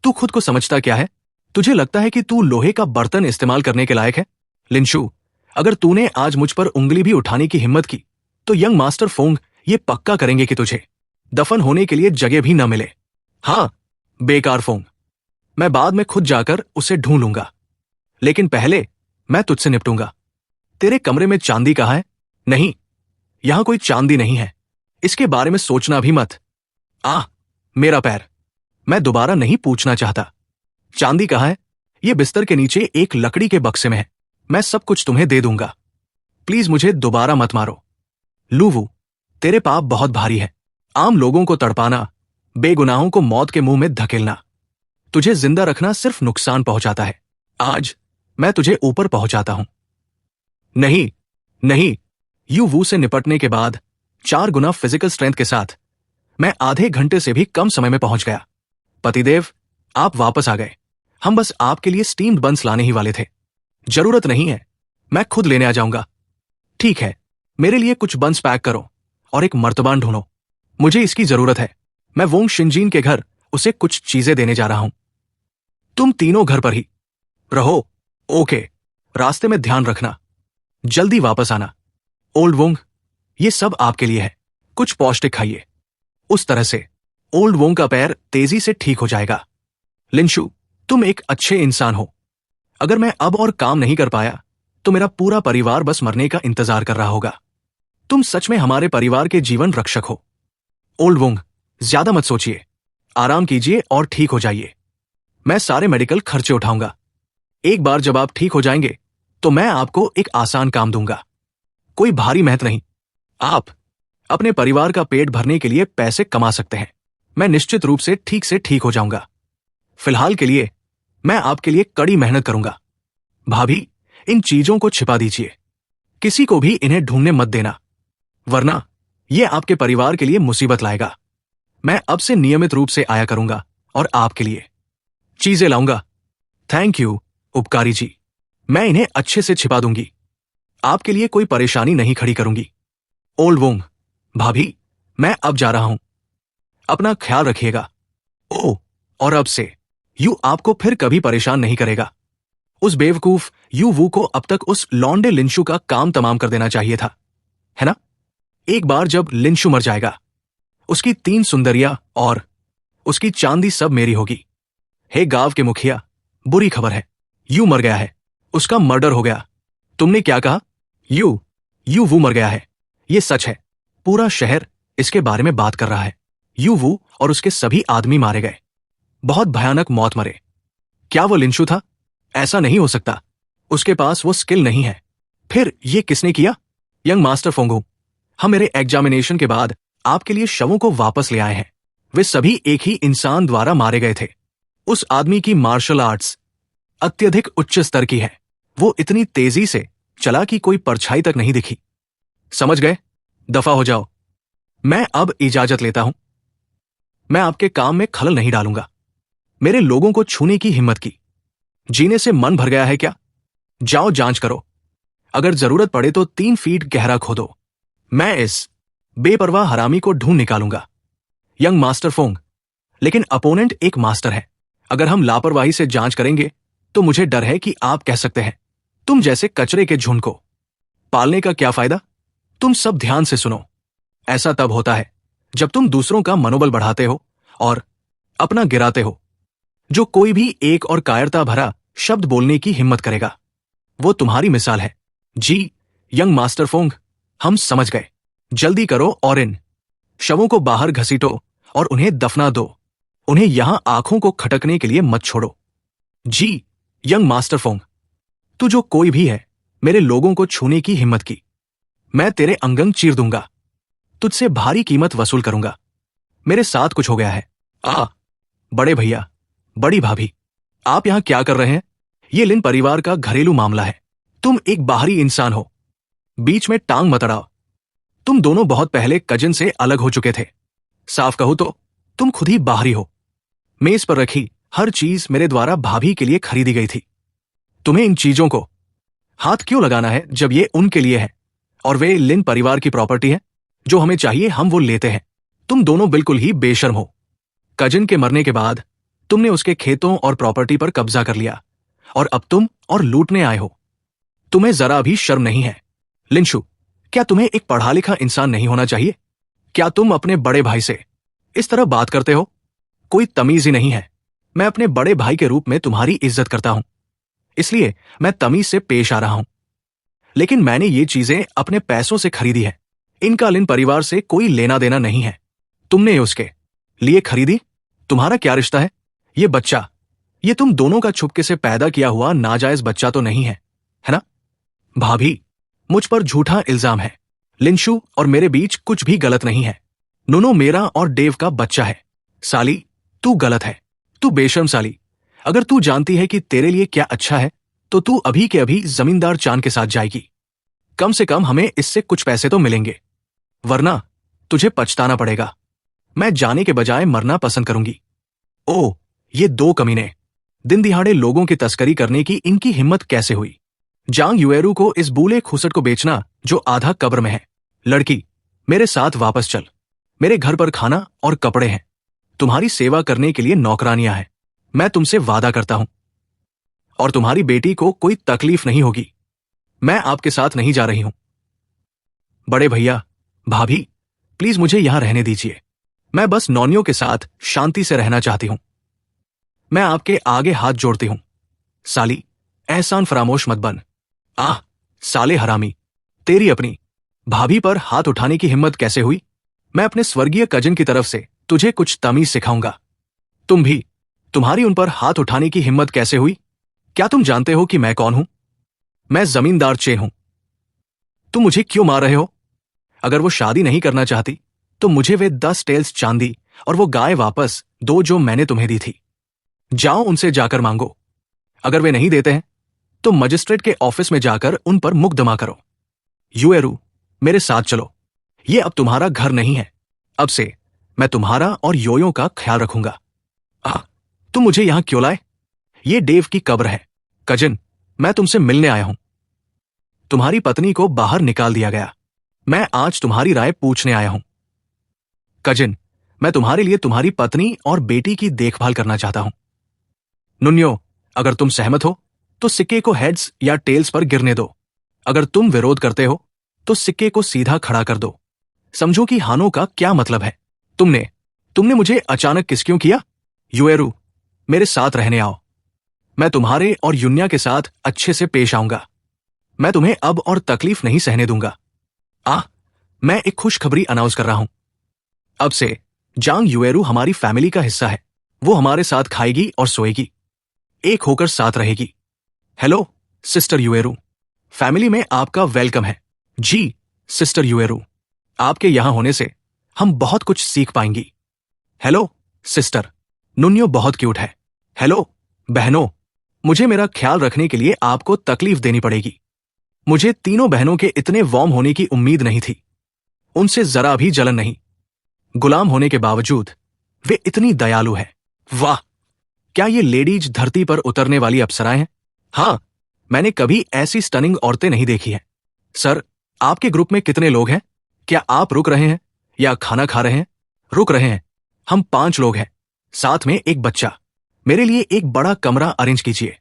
तू खुद को समझता क्या है? तुझे लगता है कि तू लोहे का बर्तन इस्तेमाल करने के लायक है? लिंशु, अगर तूने आज मुझ पर उंगली भी उठाने की हिम्मत की तो यंग मास्टर फोंग ये पक्का करेंगे कि तुझे दफन होने के लिए जगह भी न मिले। हां, बेकार फोंग, मैं बाद में खुद जाकर उसे ढूंढ लूंगा, लेकिन पहले मैं तुझसे निपटूंगा। तेरे कमरे में चांदी कहाँ है? नहीं, यहां कोई चांदी नहीं है। इसके बारे में सोचना भी मत। मेरा पैर। मैं दोबारा नहीं पूछना चाहता। चांदी कहाँ है? यह बिस्तर के नीचे एक लकड़ी के बक्से में है। मैं सब कुछ तुम्हें दे दूंगा। प्लीज मुझे दोबारा मत मारो। लूवू, तेरे पाप बहुत भारी है। आम लोगों को तड़पाना, बेगुनाहों को मौत के मुंह में धकेलना। तुझे जिंदा रखना सिर्फ नुकसान पहुंचाता है। आज मैं तुझे ऊपर पहुंचाता हूं। नहीं नहीं, यू वू से निपटने के बाद 4 गुना फिजिकल स्ट्रेंथ के साथ मैं आधे घंटे से भी कम समय में पहुंच गया। पतिदेव, आप वापस आ गए। हम बस आपके लिए स्टीम्ड बंस लाने ही वाले थे। जरूरत नहीं है, मैं खुद लेने आ जाऊंगा। ठीक है, मेरे लिए कुछ बंस पैक करो और एक मर्तबान ढूंढो। मुझे इसकी जरूरत है। मैं वोंग शिनजीन के घर उसे कुछ चीजें देने जा रहा हूं। तुम तीनों घर पर ही रहो। ओके, रास्ते में ध्यान रखना। जल्दी वापस आना। ओल्ड वोंग, ये सब आपके लिए है। कुछ पौष्टिक खाइए। उस तरह से ओल्ड वोंग का पैर तेजी से ठीक हो जाएगा। लिंशु, तुम एक अच्छे इंसान हो। अगर मैं अब और काम नहीं कर पाया तो मेरा पूरा परिवार बस मरने का इंतजार कर रहा होगा। तुम सच में हमारे परिवार के जीवन रक्षक हो। ओल्ड वोंग, ज्यादा मत सोचिए, आराम कीजिए और ठीक हो जाइए। मैं सारे मेडिकल खर्चे उठाऊंगा। एक बार जब आप ठीक हो जाएंगे तो मैं आपको एक आसान काम दूंगा। कोई भारी मेहनत नहीं। आप अपने परिवार का पेट भरने के लिए पैसे कमा सकते हैं। मैं निश्चित रूप से ठीक हो जाऊंगा। फिलहाल के लिए मैं आपके लिए कड़ी मेहनत करूंगा। भाभी, इन चीजों को छिपा दीजिए। किसी को भी इन्हें ढूंढने मत देना। वरना यह आपके परिवार के लिए मुसीबत लाएगा। मैं अब से नियमित रूप से आया करूंगा और आपके लिए चीजें लाऊंगा। थैंक यू उपकारी जी, मैं इन्हें अच्छे से छिपा दूंगी। आपके लिए कोई परेशानी नहीं खड़ी करूंगी। ओल्ड वोंग, भाभी, मैं अब जा रहा हूं। अपना ख्याल रखिएगा। ओह, और अब से यू आपको फिर कभी परेशान नहीं करेगा। उस बेवकूफ यू वू को अब तक उस लॉन्डे लिंशु का काम तमाम कर देना चाहिए था, है ना? एक बार जब लिंशु मर जाएगा, उसकी 3 सुंदरियां और उसकी चांदी सब मेरी होगी। हे गांव के मुखिया, बुरी खबर है, यू मर गया है। उसका मर्डर हो गया। तुमने क्या कहा? यू वू मर गया है। यह सच है। पूरा शहर इसके बारे में बात कर रहा है। यू वू और उसके सभी आदमी मारे गए। बहुत भयानक मौत मरे। क्या वो लिंशु था? ऐसा नहीं हो सकता। उसके पास वो स्किल नहीं है। फिर ये किसने किया? यंग मास्टर फोंगू, हम मेरे एग्जामिनेशन के बाद आपके लिए शवों को वापस ले आए हैं। वे सभी एक ही इंसान द्वारा मारे गए थे। उस आदमी की मार्शल आर्ट्स अत्यधिक उच्च स्तर की है। वो इतनी तेजी से चला कि कोई परछाई तक नहीं दिखी। समझ गए? दफा हो जाओ। मैं अब इजाजत लेता हूं। मैं आपके काम में खलल नहीं डालूंगा। मेरे लोगों को छूने की हिम्मत की। जीने से मन भर गया है क्या? जाओ जांच करो। अगर जरूरत पड़े तो 3 फीट गहरा खोदो। मैं इस बेपरवाह हरामी को ढूंढ निकालूंगा। यंग मास्टर फोंग, लेकिन अपोनेंट एक मास्टर है। अगर हम लापरवाही से जांच करेंगे तो मुझे डर है कि आप कह सकते हैं, तुम जैसे कचरे के झुंड को पालने का क्या फायदा? तुम सब ध्यान से सुनो। ऐसा तब होता है जब तुम दूसरों का मनोबल बढ़ाते हो और अपना गिराते हो। जो कोई भी एक और कायरता भरा शब्द बोलने की हिम्मत करेगा, वो तुम्हारी मिसाल है। जी यंग मास्टर फोंग, हम समझ गए। जल्दी करो और इन शवों को बाहर घसीटो और उन्हें दफना दो। उन्हें यहां आंखों को खटकने के लिए मत छोड़ो। जी यंग मास्टर फोंग, तू जो कोई भी है, मेरे लोगों को छूने की हिम्मत की, मैं तेरे अंगंग चीर दूंगा। तुझसे भारी कीमत वसूल करूंगा। मेरे साथ कुछ हो गया है। बड़े भैया, बड़ी भाभी, आप यहां क्या कर रहे हैं? ये लिन परिवार का घरेलू मामला है। तुम एक बाहरी इंसान हो, बीच में टांग मत अड़ाओ। तुम दोनों बहुत पहले कजिन से अलग हो चुके थे। साफ कहूं तो तुम खुद ही बाहरी हो। मेज पर रखी हर चीज मेरे द्वारा भाभी के लिए खरीदी गई थी। तुम्हें इन चीजों को हाथ क्यों लगाना है जब ये उनके लिए है और वे लिन परिवार की प्रॉपर्टी है? जो हमें चाहिए हम वो लेते हैं। तुम दोनों बिल्कुल ही बेशर्म हो। कजिन के मरने के बाद तुमने उसके खेतों और प्रॉपर्टी पर कब्जा कर लिया और अब तुम और लूटने आए हो। तुम्हें जरा भी शर्म नहीं है। लिंशु, क्या तुम्हें एक पढ़ा लिखा इंसान नहीं होना चाहिए? क्या तुम अपने बड़े भाई से इस तरह बात करते हो? कोई तमीज ही नहीं है। मैं अपने बड़े भाई के रूप में तुम्हारी इज्जत करता हूं, इसलिए मैं तमीज से पेश आ रहा हूं। लेकिन मैंने ये चीजें अपने पैसों से खरीदी है। इनका लिन परिवार से कोई लेना देना नहीं है। तुमने उसके लिए खरीदी। तुम्हारा क्या रिश्ता है? ये बच्चा, ये तुम दोनों का छुपके से पैदा किया हुआ नाजायज बच्चा तो नहीं है, है ना? भाभी, मुझ पर झूठा इल्जाम है। लिंशु और मेरे बीच कुछ भी गलत नहीं है। नुनो मेरा और डेव का बच्चा है। साली, तू गलत है। तू बेशर्म साली। अगर तू जानती है कि तेरे लिए क्या अच्छा है तो तू अभी के अभी जमींदार चांद के साथ जाएगी। कम से कम हमें इससे कुछ पैसे तो मिलेंगे, वरना तुझे पछताना पड़ेगा। मैं जाने के बजाय मरना पसंद करूंगी। ओह, ये 2 कमीने, दिन दिहाड़े लोगों की तस्करी करने की इनकी हिम्मत कैसे हुई? जांग युएरू को इस बूले खुसट को बेचना जो आधा कब्र में है। लड़की, मेरे साथ वापस चल। मेरे घर पर खाना और कपड़े हैं। तुम्हारी सेवा करने के लिए नौकरानियां हैं। मैं तुमसे वादा करता हूं। और तुम्हारी बेटी को कोई तकलीफ नहीं होगी। मैं आपके साथ नहीं जा रही हूं। बड़े भैया, भाभी, प्लीज मुझे यहां रहने दीजिए। मैं बस नौनियों के साथ शांति से रहना चाहती हूं। मैं आपके आगे हाथ जोड़ती हूं। साली, एहसान फरामोश मत बन। साले हरामी, तेरी अपनी भाभी पर हाथ उठाने की हिम्मत कैसे हुई? मैं अपने स्वर्गीय कजिन की तरफ से तुझे कुछ तमीज सिखाऊंगा। तुम भी, तुम्हारी उन पर हाथ उठाने की हिम्मत कैसे हुई? क्या तुम जानते हो कि मैं कौन हूं? मैं जमींदार चेन हूं। तुम मुझे क्यों मार रहे हो? अगर वो शादी नहीं करना चाहती तो मुझे वे 10 टेल्स चांदी और वो गाय वापस दो जो मैंने तुम्हें दी थी। जाओ उनसे जाकर मांगो। अगर वे नहीं देते हैं तो मजिस्ट्रेट के ऑफिस में जाकर उन पर मुकदमा करो। युएरू, मेरे साथ चलो। ये अब तुम्हारा घर नहीं है। अब से मैं तुम्हारा और योयो का ख्याल रखूंगा। तुम मुझे यहां क्यों लाए? ये डेव की कब्र है। कजिन, मैं तुमसे मिलने आया हूं। तुम्हारी पत्नी को बाहर निकाल दिया गया। मैं आज तुम्हारी राय पूछने आया हूं। कजिन, मैं तुम्हारे लिए तुम्हारी पत्नी और बेटी की देखभाल करना चाहता हूं। नुन्यो, अगर तुम सहमत हो तो सिक्के को हेड्स या टेल्स पर गिरने दो। अगर तुम विरोध करते हो तो सिक्के को सीधा खड़ा कर दो। समझो कि हानो का क्या मतलब है। तुमने मुझे अचानक किस क्यों किया? युएरू, मेरे साथ रहने आओ। मैं तुम्हारे और युन्या के साथ अच्छे से पेश आऊंगा। मैं तुम्हें अब और तकलीफ नहीं सहने दूंगा। मैं एक खुशखबरी अनाउंस कर रहा हूं। अब से जांग युएरू हमारी फैमिली का हिस्सा है। वो हमारे साथ खाएगी और सोएगी, एक होकर साथ रहेगी। हेलो सिस्टर युएरू, फैमिली में आपका वेलकम है। जी सिस्टर युएरू, आपके यहां होने से हम बहुत कुछ सीख पाएंगी। हेलो सिस्टर, नुन्यो बहुत क्यूट है। हेलो बहनों, मुझे मेरा ख्याल रखने के लिए आपको तकलीफ देनी पड़ेगी। मुझे तीनों बहनों के इतने वार्म होने की उम्मीद नहीं थी। उनसे जरा भी जलन नहीं। गुलाम होने के बावजूद वे इतनी दयालु है। वाह, क्या ये लेडीज धरती पर उतरने वाली अप्सराएं हैं? हां, मैंने कभी ऐसी स्टनिंग औरतें नहीं देखी हैं। सर, आपके ग्रुप में कितने लोग हैं? क्या आप रुक रहे हैं या खाना खा रहे हैं? रुक रहे हैं। हम 5 लोग हैं, साथ में एक बच्चा। मेरे लिए एक बड़ा कमरा अरेंज कीजिए।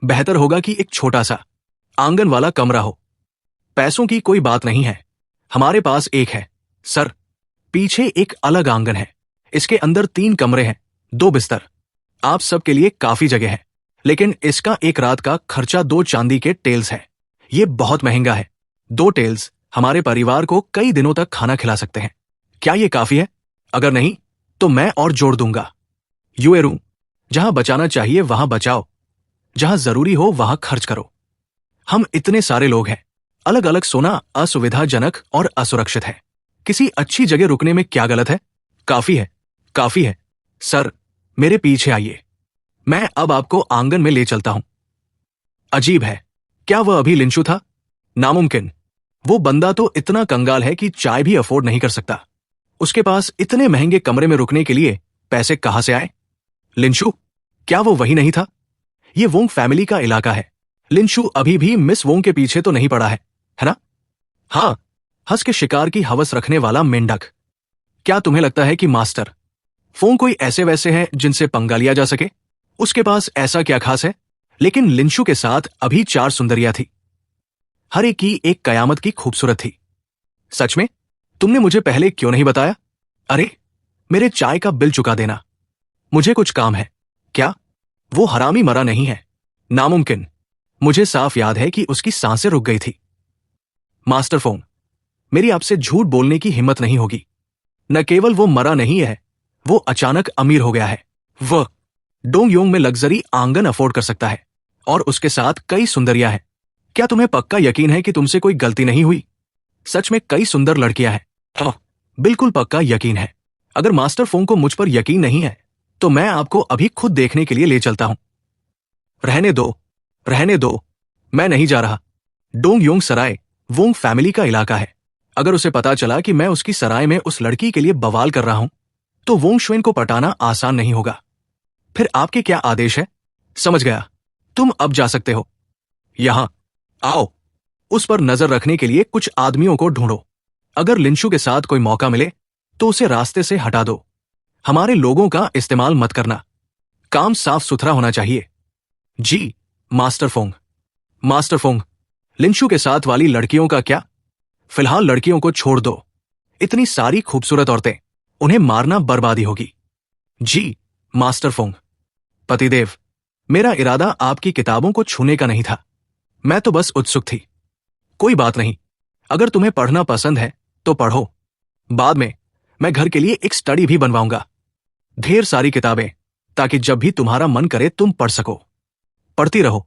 बेहतर होगा कि एक छोटा सा आंगन वाला कमरा हो। पैसों की कोई बात नहीं है, हमारे पास एक है। सर, पीछे एक अलग आंगन है। इसके अंदर 3 कमरे हैं, 2 बिस्तर। आप सबके लिए काफी जगह है, लेकिन इसका एक रात का खर्चा 2 चांदी के टेल्स है। ये बहुत महंगा है। 2 टेल्स हमारे परिवार को कई दिनों तक खाना खिला सकते हैं। क्या ये काफी है? अगर नहीं तो मैं और जोड़ दूंगा। युएरू, जहां बचाना चाहिए वहां बचाओ, जहां जरूरी हो वहां खर्च करो। हम इतने सारे लोग हैं, अलग अलग सोना असुविधाजनक और असुरक्षित है। किसी अच्छी जगह रुकने में क्या गलत है? काफी है, काफी है। सर, मेरे पीछे आइए, मैं अब आपको आंगन में ले चलता हूं। अजीब है, क्या वह अभी लिंशु था? नामुमकिन। वो बंदा तो इतना कंगाल है कि चाय भी अफोर्ड नहीं कर सकता। उसके पास इतने महंगे कमरे में रुकने के लिए पैसे कहां से आए? लिंशु, क्या वो वही नहीं था? ये वोंग फैमिली का इलाका है। लिंशु अभी भी मिस वोंग के पीछे तो नहीं पड़ा है ना? हाँ, हंस के शिकार की हवस रखने वाला मेंढक। क्या तुम्हें लगता है कि मास्टर फोंग कोई ऐसे वैसे हैं जिनसे पंगा लिया जा सके? उसके पास ऐसा क्या खास है? लेकिन लिंशु के साथ अभी 4 सुंदरियां थी। हर एक की एक कयामत की खूबसूरत थी। सच में? तुमने मुझे पहले क्यों नहीं बताया? अरे, मेरे चाय का बिल चुका देना, मुझे कुछ काम है। क्या वो हरामी मरा नहीं है? नामुमकिन। मुझे साफ याद है कि उसकी सांसें रुक गई थी। मास्टर फोंग, मेरी आपसे झूठ बोलने की हिम्मत नहीं होगी। न केवल वो मरा नहीं है, वो अचानक अमीर हो गया है। वह डोंगयोंग में लग्जरी आंगन अफोर्ड कर सकता है और उसके साथ कई सुंदरियां हैं। क्या तुम्हें पक्का यकीन है कि तुमसे कोई गलती नहीं हुई? सच में कई सुंदर लड़कियां हैं। बिल्कुल पक्का यकीन है। अगर मास्टर फोंग को मुझ पर यकीन नहीं है तो मैं आपको अभी खुद देखने के लिए ले चलता हूं। रहने दो, रहने दो, मैं नहीं जा रहा। डोंगयोंग सराय वोंग फैमिली का इलाका है। अगर उसे पता चला कि मैं उसकी सराय में उस लड़की के लिए बवाल कर रहा हूं तो वोंग शुएन को पटाना आसान नहीं होगा। फिर आपके क्या आदेश है? समझ गया, तुम अब जा सकते हो। यहां आओ। उस पर नजर रखने के लिए कुछ आदमियों को ढूंढो। अगर लिंशु के साथ कोई मौका मिले तो उसे रास्ते से हटा दो। हमारे लोगों का इस्तेमाल मत करना। काम साफ सुथरा होना चाहिए। जी मास्टर फोंग। मास्टर फोंग, लिंशु के साथ वाली लड़कियों का क्या? फिलहाल लड़कियों को छोड़ दो। इतनी सारी खूबसूरत औरतें, उन्हें मारना बर्बादी होगी। जी मास्टर फोंग। पतिदेव, मेरा इरादा आपकी किताबों को छूने का नहीं था। मैं तो बस उत्सुक थी। कोई बात नहीं, अगर तुम्हें पढ़ना पसंद है तो पढ़ो। बाद में मैं घर के लिए एक स्टडी भी बनवाऊंगा। ढेर सारी किताबें, ताकि जब भी तुम्हारा मन करे तुम पढ़ सको। पढ़ती रहो।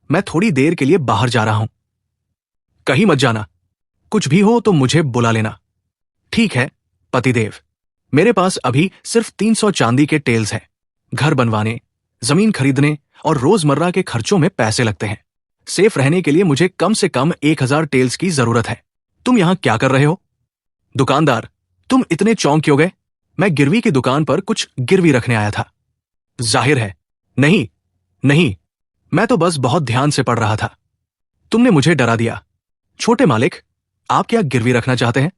मैं थोड़ी देर के लिए बाहर जा रहा हूं। कहीं मत जाना। कुछ भी हो तो मुझे बुला लेना। ठीक है पतिदेव। मेरे पास अभी सिर्फ 300 चांदी के टेल्स हैं। घर बनवाने, जमीन खरीदने और रोजमर्रा के खर्चों में पैसे लगते हैं। सेफ रहने के लिए मुझे कम से कम 1000 टेल्स की जरूरत है। तुम यहां क्या कर रहे हो? दुकानदार, तुम इतने चौंक क्यों गए? मैं गिरवी की दुकान पर कुछ गिरवी रखने आया था। जाहिर है। नहीं, नहीं, मैं तो बस बहुत ध्यान से पढ़ रहा था। तुमने मुझे डरा दिया। छोटे मालिक, आप क्या गिरवी रखना चाहते हैं?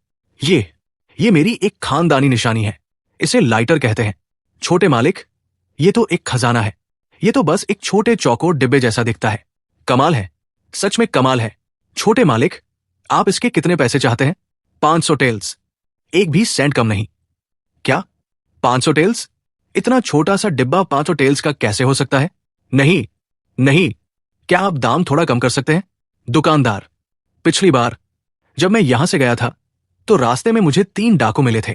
ये मेरी एक खानदानी निशानी है। इसे लाइटर कहते हैं। छोटे मालिक, ये तो एक खजाना है। ये तो बस एक छोटे चौकोर डिब्बे जैसा दिखता है। कमाल है, सच में कमाल है। छोटे मालिक, आप इसके कितने पैसे चाहते हैं? 500 टेल्स। एक भी सेंट कम नहीं। क्या? 500 टेल्स? इतना छोटा सा डिब्बा 500 टेल्स का कैसे हो सकता है? नहीं, नहीं, क्या आप दाम थोड़ा कम कर सकते हैं? दुकानदार, पिछली बार जब मैं यहां से गया था तो रास्ते में मुझे 3 डाकू मिले थे।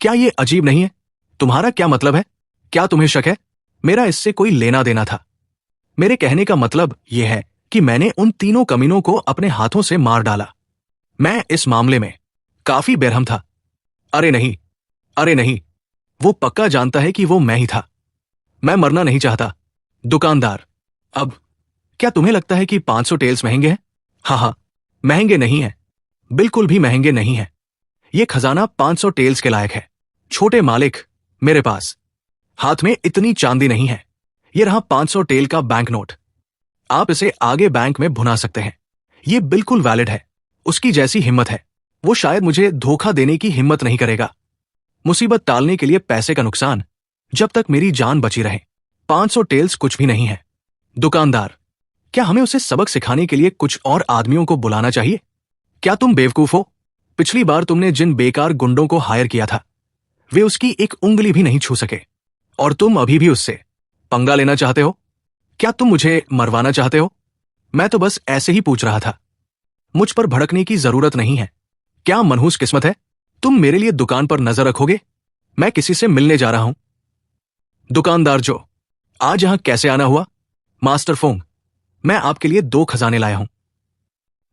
क्या ये अजीब नहीं है? तुम्हारा क्या मतलब है? क्या तुम्हें शक है? मेरा इससे कोई लेना देना था। मेरे कहने का मतलब यह है कि मैंने उन तीनों कमीनों को अपने हाथों से मार डाला। मैं इस मामले में काफी बेरहम था। अरे नहीं, अरे नहीं, वो पक्का जानता है कि वो मैं ही था। मैं मरना नहीं चाहता। दुकानदार, अब क्या तुम्हें लगता है कि 500 टेल्स महंगे हैं? हाँ, महंगे नहीं हैं। बिल्कुल भी महंगे नहीं हैं। ये खजाना 500 टेल्स के लायक है। छोटे मालिक, मेरे पास हाथ में इतनी चांदी नहीं है। ये रहा 500 टेल का बैंक नोट। आप इसे आगे बैंक में भुना सकते हैं। ये बिल्कुल वैलिड है। उसकी जैसी हिम्मत है। वो शायद मुझे धोखा देने की हिम्मत नहीं करेगा। मुसीबत टालने के लिए पैसे का नुकसान, जब तक मेरी जान बची रहे। 500 टेल्स कुछ भी नहीं है। दुकानदार, क्या हमें उसे सबक सिखाने के लिए कुछ और आदमियों को बुलाना चाहिए? क्या तुम बेवकूफ हो? पिछली बार तुमने जिन बेकार गुंडों को हायर किया था, वे उसकी एक उंगली भी नहीं छू सके, और तुम अभी भी उससे पंगा लेना चाहते हो? क्या तुम मुझे मरवाना चाहते हो? मैं तो बस ऐसे ही पूछ रहा था। मुझ पर भड़कने की जरूरत नहीं है। क्या मनहूस किस्मत है? तुम मेरे लिए दुकान पर नजर रखोगे? मैं किसी से मिलने जा रहा हूं। दुकानदार जो, आज यहां कैसे आना हुआ? मास्टर फोंग, मैं आपके लिए 2 खजाने लाया हूं।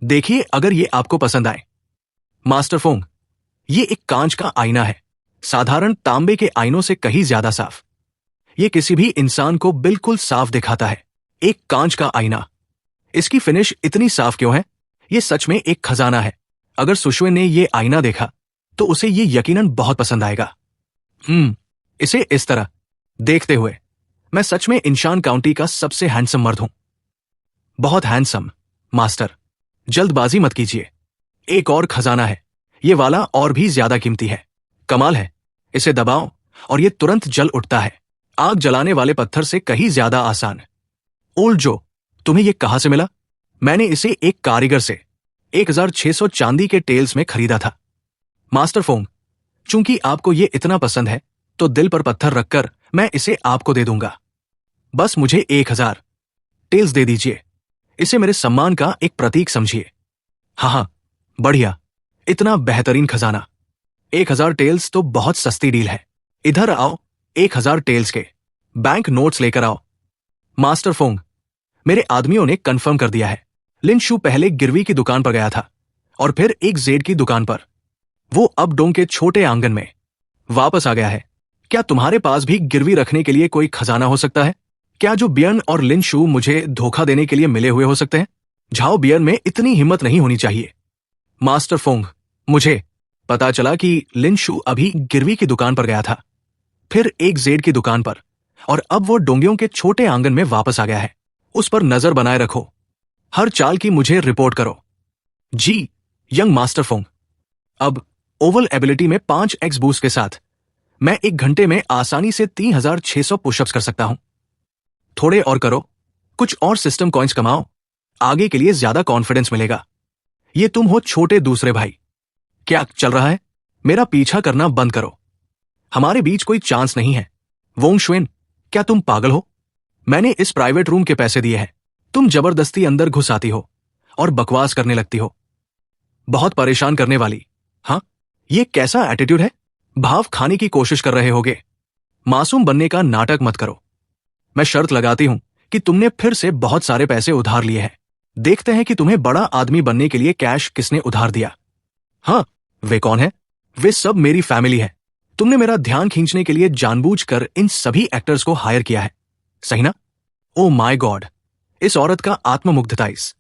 देखिए अगर ये आपको पसंद आए। मास्टर फोंग, ये एक कांच का आईना है। साधारण तांबे के आईनों से कहीं ज्यादा साफ। ये किसी भी इंसान को बिल्कुल साफ दिखाता है। एक कांच का आईना। इसकी फिनिश इतनी साफ क्यों है? ये सच में एक खजाना है। अगर सुशवे ने ये आईना देखा तो उसे ये यकीनन बहुत पसंद आएगा। इसे इस तरह देखते हुए मैं सच में इंशान काउंटी का सबसे हैंडसम मर्द हूं। बहुत हैंडसम, मास्टर। जल्दबाजी मत कीजिए। एक और खजाना है। ये वाला और भी ज्यादा कीमती है। कमाल है। इसे दबाओ और ये तुरंत जल उठता है। आग जलाने वाले पत्थर से कहीं ज्यादा आसान। ओल्ड जो, तुम्हें ये कहां से मिला? मैंने इसे एक कारीगर से 1600 चांदी के टेल्स में खरीदा था। मास्टर फोंग, चूंकि आपको ये इतना पसंद है तो दिल पर पत्थर रखकर मैं इसे आपको दे दूंगा। बस मुझे 1000 टेल्स दे दीजिए। इसे मेरे सम्मान का एक प्रतीक समझिए। हाँ, बढ़िया। इतना बेहतरीन खजाना। 1000 टेल्स तो बहुत सस्ती डील है। इधर आओ, 1000 टेल्स के बैंक नोट्स लेकर आओ। मास्टर फोंग, मेरे आदमियों ने कंफर्म कर दिया है। लिन शू पहले गिरवी की दुकान पर गया था और फिर एक जेड की दुकान पर। वो अब डोंग के छोटे आंगन में वापस आ गया है। क्या तुम्हारे पास भी गिरवी रखने के लिए कोई खजाना हो सकता है? क्या जो बियर्न और लिन शू मुझे धोखा देने के लिए मिले हुए हो सकते हैं? झाओ बियर्न में इतनी हिम्मत नहीं होनी चाहिए। मास्टर फोंग, मुझे पता चला कि लिन शू अभी गिरवी की दुकान पर गया था, फिर एक जेड की दुकान पर, और अब वो डोंगियों के छोटे आंगन में वापस आ गया है। उस पर नजर बनाए रखो। हर चाल की मुझे रिपोर्ट करो। जी, यंग मास्टर फोंग। अब ओवल एबिलिटी में 5x बूस्ट के साथ मैं 1 घंटे में आसानी से 3600 पुशअप्स कर सकता हूं। थोड़े और करो, कुछ और सिस्टम कॉइन्स कमाओ। आगे के लिए ज्यादा कॉन्फिडेंस मिलेगा। ये तुम हो छोटे दूसरे भाई। क्या चल रहा है? मेरा पीछा करना बंद करो। हमारे बीच कोई चांस नहीं है। वोंग शुएन, क्या तुम पागल हो? मैंने इस प्राइवेट रूम के पैसे दिए हैं। तुम जबरदस्ती अंदर घुस आती हो और बकवास करने लगती हो। बहुत परेशान करने वाली। हाँ, ये कैसा एटीट्यूड है? भाव खाने की कोशिश कर रहे होगे। मासूम बनने का नाटक मत करो। मैं शर्त लगाती हूं कि तुमने फिर से बहुत सारे पैसे उधार लिए हैं। देखते हैं कि तुम्हें बड़ा आदमी बनने के लिए कैश किसने उधार दिया। हाँ, वे कौन है? वे सब मेरी फैमिली है। तुमने मेरा ध्यान खींचने के लिए जानबूझकर इन सभी एक्टर्स को हायर किया है, सही ना? ओ माय गॉड, इस औरत का आत्ममुग्धता इस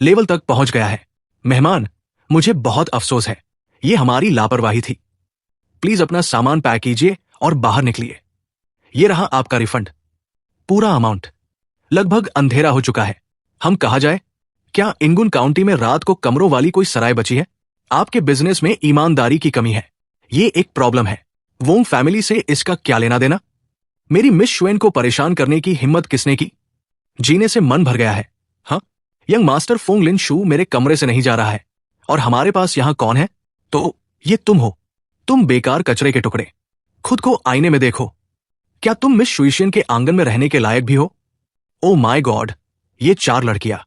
लेवल तक पहुंच गया है। मेहमान, मुझे बहुत अफसोस है। ये हमारी लापरवाही थी। प्लीज अपना सामान पैक कीजिए और बाहर निकलिए। ये रहा आपका रिफंड, पूरा अमाउंट। लगभग अंधेरा हो चुका है, हम कहा जाए? क्या इंगुन काउंटी में रात को कमरों वाली कोई सराय बची है? आपके बिजनेस में ईमानदारी की कमी है, ये एक प्रॉब्लम है। वोंग फैमिली से इसका क्या लेना देना? मेरी मिस शुएन को परेशान करने की हिम्मत किसने की? जीने से मन भर गया है। हाँ, यंग मास्टर फोंग लिन शू मेरे कमरे से नहीं जा रहा है, और हमारे पास यहां कौन है? तो ये तुम हो, तुम बेकार कचरे के टुकड़े। खुद को आईने में देखो। क्या तुम मिस शुइशियन के आंगन में रहने के लायक भी हो? ओ माय गॉड, ये 4 लड़कियां,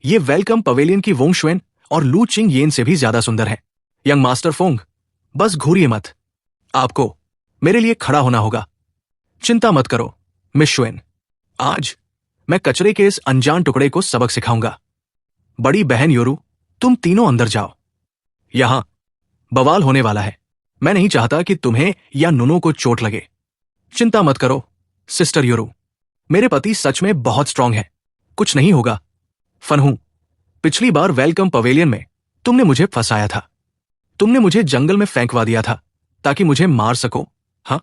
ये वेलकम पवेलियन की वोंग शुएन और लू चिंग येन से भी ज्यादा सुंदर है। यंग मास्टर फोंग, बस घूरिए मत, आपको मेरे लिए खड़ा होना होगा। चिंता मत करो मिस शुएन, आज मैं कचरे के इस अनजान टुकड़े को सबक सिखाऊंगा। बड़ी बहन योरू, तुम तीनों अंदर जाओ, यहां बवाल होने वाला है। मैं नहीं चाहता कि तुम्हें या नुनो को चोट लगे। चिंता मत करो सिस्टर योरू, मेरे पति सच में बहुत स्ट्रांग है, कुछ नहीं होगा। फनहू, पिछली बार वेलकम पवेलियन में तुमने मुझे फंसाया था, तुमने मुझे जंगल में फेंकवा दिया था ताकि मुझे मार सको। हाँ,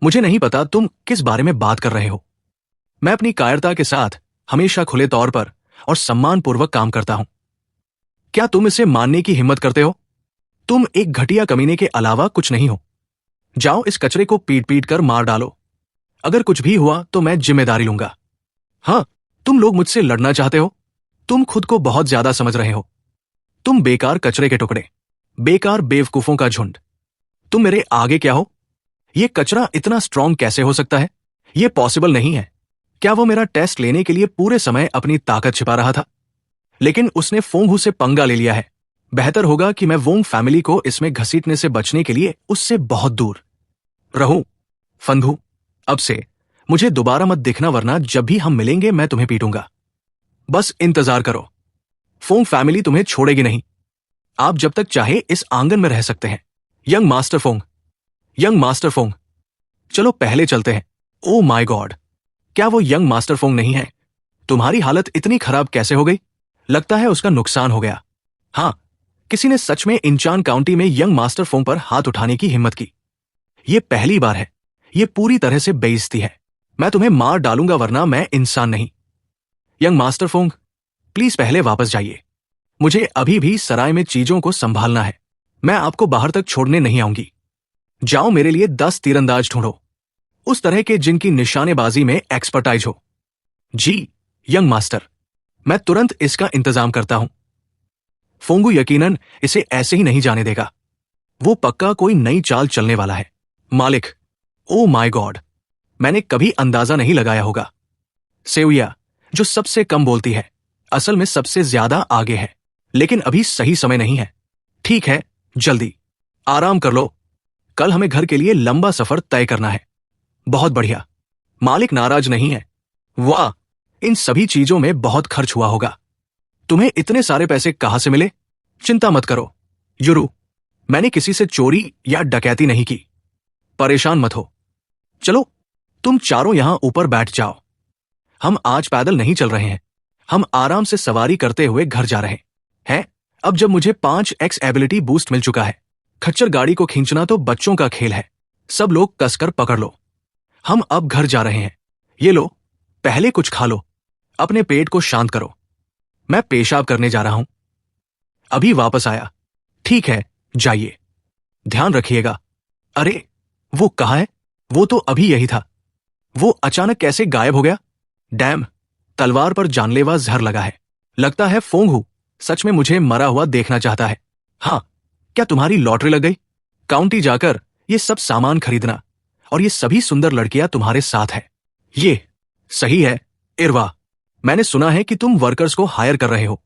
मुझे नहीं पता तुम किस बारे में बात कर रहे हो। मैं अपनी कायरता के साथ हमेशा खुले तौर पर और सम्मानपूर्वक काम करता हूं। क्या तुम इसे मानने की हिम्मत करते हो? तुम एक घटिया कमीने के अलावा कुछ नहीं हो। जाओ, इस कचरे को पीट पीट कर मार डालो। अगर कुछ भी हुआ तो मैं जिम्मेदारी लूंगा। हाँ, तुम लोग मुझसे लड़ना चाहते हो? तुम खुद को बहुत ज्यादा समझ रहे हो। तुम बेकार कचरे के टुकड़े, बेकार बेवकूफों का झुंड। तुम मेरे आगे क्या हो? यह कचरा इतना स्ट्रांग कैसे हो सकता है? यह पॉसिबल नहीं है। क्या वो मेरा टेस्ट लेने के लिए पूरे समय अपनी ताकत छिपा रहा था? लेकिन उसने फोंगहू से पंगा ले लिया है। बेहतर होगा कि मैं वोंग फैमिली को इसमें घसीटने से बचने के लिए उससे बहुत दूर रहूं। फंधू, अब से मुझे दोबारा मत दिखना, वरना जब भी हम मिलेंगे मैं तुम्हें पीटूंगा। बस इंतजार करो, फोंग फैमिली तुम्हें छोड़ेगी नहीं। आप जब तक चाहे इस आंगन में रह सकते हैं। Young master Fong, young master Fong, चलो पहले चलते हैं। ओ माय गॉड, क्या वो यंग मास्टर फोंग नहीं है? तुम्हारी हालत इतनी खराब कैसे हो गई? लगता है उसका नुकसान हो गया। हाँ, किसी ने सच में इंचान काउंटी में यंग मास्टर फोंग पर हाथ उठाने की हिम्मत की। यह पहली बार है, यह पूरी तरह से बेइज्जती है। मैं तुम्हें मार डालूंगा, वरना मैं इंसान नहीं। यंग मास्टर फोंग, प्लीज पहले वापस जाइए। मुझे अभी भी सराय में चीजों को संभालना है। मैं आपको बाहर तक छोड़ने नहीं आऊंगी। जाओ, मेरे लिए 10 तीरंदाज ढूंढो, उस तरह के जिनकी निशानेबाजी में एक्सपर्टाइज हो। जी यंग मास्टर, मैं तुरंत इसका इंतजाम करता हूं। फोंगू यकीनन इसे ऐसे ही नहीं जाने देगा। वो पक्का कोई नई चाल चलने वाला है। मालिक, ओ माय गॉड, मैंने कभी अंदाजा नहीं लगाया होगा। सेविया, जो सबसे कम बोलती है, असल में सबसे ज्यादा आगे है, लेकिन अभी सही समय नहीं है। ठीक है, जल्दी आराम कर लो, कल हमें घर के लिए लंबा सफर तय करना है। बहुत बढ़िया, मालिक नाराज नहीं है। वाह, इन सभी चीजों में बहुत खर्च हुआ होगा। तुम्हें इतने सारे पैसे कहां से मिले? चिंता मत करो युरू, मैंने किसी से चोरी या डकैती नहीं की। परेशान मत हो। चलो, तुम चारों यहां ऊपर बैठ जाओ। हम आज पैदल नहीं चल रहे हैं, हम आराम से सवारी करते हुए घर जा रहे हैं। अब जब मुझे 5x एबिलिटी बूस्ट मिल चुका है, खच्चर गाड़ी को खींचना तो बच्चों का खेल है। सब लोग कसकर पकड़ लो, हम अब घर जा रहे हैं। ये लो, पहले कुछ खा लो, अपने पेट को शांत करो। मैं पेशाब करने जा रहा हूं, अभी वापस आया। ठीक है, जाइए, ध्यान रखिएगा। अरे, वो कहाँ है? वो तो अभी यही था। वो अचानक कैसे गायब हो गया? डैम, तलवार पर जानलेवा जहर लगा है। लगता है फोंगहू सच में मुझे मरा हुआ देखना चाहता है। हाँ, क्या तुम्हारी लॉटरी लग गई? काउंटी जाकर ये सब सामान खरीदना, और ये सभी सुंदर लड़कियां तुम्हारे साथ है। ये सही है इरवा, मैंने सुना है कि तुम वर्कर्स को हायर कर रहे हो।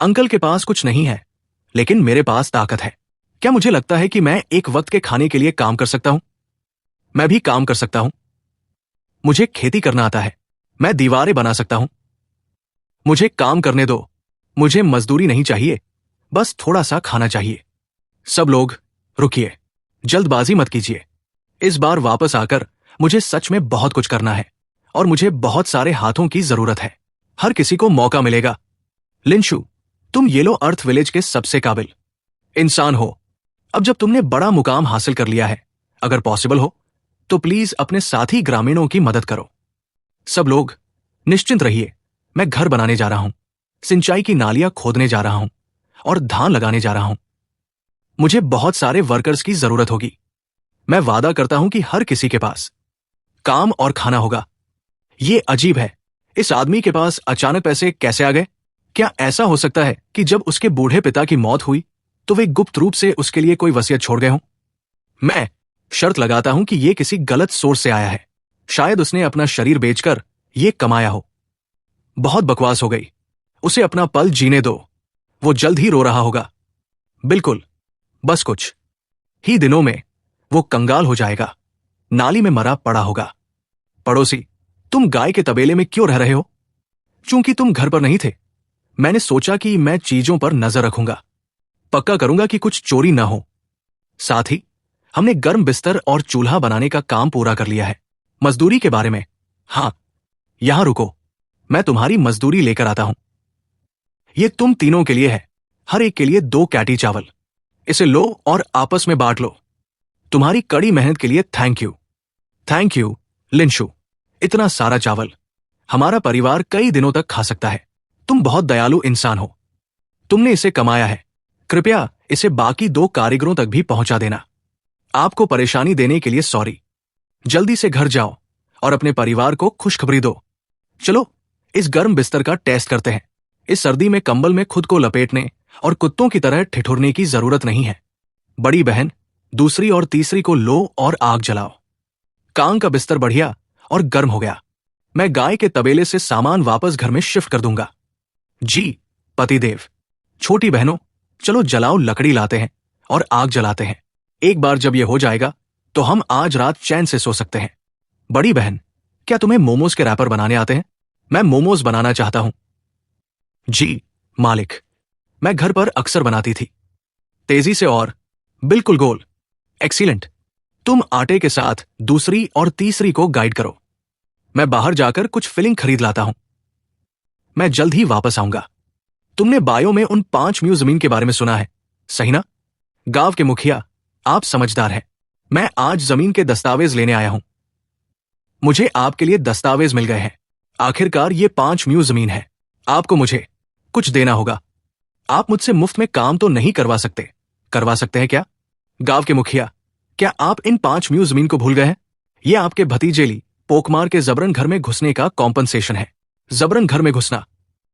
अंकल के पास कुछ नहीं है, लेकिन मेरे पास ताकत है। क्या मुझे लगता है कि मैं एक वक्त के खाने के लिए काम कर सकता हूं? मैं भी काम कर सकता हूं। मुझे खेती करना आता है, मैं दीवारें बना सकता हूं। मुझे काम करने दो, मुझे मजदूरी नहीं चाहिए, बस थोड़ा सा खाना चाहिए। सब लोग रुकिए, जल्दबाजी मत कीजिए। इस बार वापस आकर मुझे सच में बहुत कुछ करना है, और मुझे बहुत सारे हाथों की जरूरत है। हर किसी को मौका मिलेगा। लिनशू, तुम येलो अर्थ विलेज के सबसे काबिल इंसान हो। अब जब तुमने बड़ा मुकाम हासिल कर लिया है, अगर पॉसिबल हो तो प्लीज अपने साथी ग्रामीणों की मदद करो। सब लोग निश्चिंत रहिए, मैं घर बनाने जा रहा हूं, सिंचाई की नालियां खोदने जा रहा हूं और धान लगाने जा रहा हूं। मुझे बहुत सारे वर्कर्स की जरूरत होगी। मैं वादा करता हूं कि हर किसी के पास काम और खाना होगा। ये अजीब है, इस आदमी के पास अचानक पैसे कैसे आ गए? क्या ऐसा हो सकता है कि जब उसके बूढ़े पिता की मौत हुई तो वे गुप्त रूप से उसके लिए कोई वसीयत छोड़ गए हों? मैं शर्त लगाता हूं कि यह किसी गलत सोर्स से आया है। शायद उसने अपना शरीर बेचकर यह कमाया हो। बहुत बकवास हो गई, उसे अपना पल जीने दो, वो जल्द ही रो रहा होगा। बिल्कुल, बस कुछ ही दिनों में वो कंगाल हो जाएगा, नाली में मरा पड़ा होगा। पड़ोसी, तुम गाय के तबेले में क्यों रह रहे हो? चूंकि तुम घर पर नहीं थे, मैंने सोचा कि मैं चीजों पर नजर रखूंगा, पक्का करूंगा कि कुछ चोरी ना हो। साथ ही हमने गर्म बिस्तर और चूल्हा बनाने का काम पूरा कर लिया है। मजदूरी के बारे में, हां, यहां रुको, मैं तुम्हारी मजदूरी लेकर आता हूं। यह तुम तीनों के लिए है, हर एक के लिए 2 कैटी चावल। इसे लो और आपस में बांट लो। तुम्हारी कड़ी मेहनत के लिए थैंक यू। थैंक यू लिंशु, इतना सारा चावल हमारा परिवार कई दिनों तक खा सकता है। तुम बहुत दयालु इंसान हो, तुमने इसे कमाया है। कृपया इसे बाकी 2 कारीगरों तक भी पहुंचा देना। आपको परेशानी देने के लिए सॉरी। जल्दी से घर जाओ और अपने परिवार को खुशखबरी दो। चलो इस गर्म बिस्तर का टेस्ट करते हैं। इस सर्दी में कंबल में खुद को लपेटने और कुत्तों की तरह ठिठुरने की जरूरत नहीं है। बड़ी बहन, दूसरी और तीसरी को लो और आग जलाओ। कांग का बिस्तर बढ़िया और गर्म हो गया। मैं गाय के तबेले से सामान वापस घर में शिफ्ट कर दूंगा। जी पतिदेव। छोटी बहनों, चलो जलाओ, लकड़ी लाते हैं और आग जलाते हैं। एक बार जब यह हो जाएगा तो हम आज रात चैन से सो सकते हैं। बड़ी बहन, क्या तुम्हें मोमोज के रैपर बनाने आते हैं? मैं मोमोज बनाना चाहता हूं। जी मालिक, मैं घर पर अक्सर बनाती थी। तेजी से और बिल्कुल गोल। एक्सीलेंट। तुम आटे के साथ दूसरी और तीसरी को गाइड करो। मैं बाहर जाकर कुछ फिलिंग खरीद लाता हूं। मैं जल्द ही वापस आऊंगा। तुमने बायो में उन 5 म्यू जमीन के बारे में सुना है, सही ना? गांव के मुखिया, आप समझदार हैं। मैं आज जमीन के दस्तावेज लेने आया हूं। मुझे आपके लिए दस्तावेज मिल गए हैं। आखिरकार ये 5 म्यू जमीन है। आपको मुझे कुछ देना होगा। आप मुझसे मुफ्त में काम तो नहीं करवा सकते हैं क्या? गांव के मुखिया, क्या आप इन 5 म्यू जमीन को भूल गए हैं? यह आपके भतीजेली पोकमार के जबरन घर में घुसने का कॉम्पनसेशन है। जबरन घर में घुसना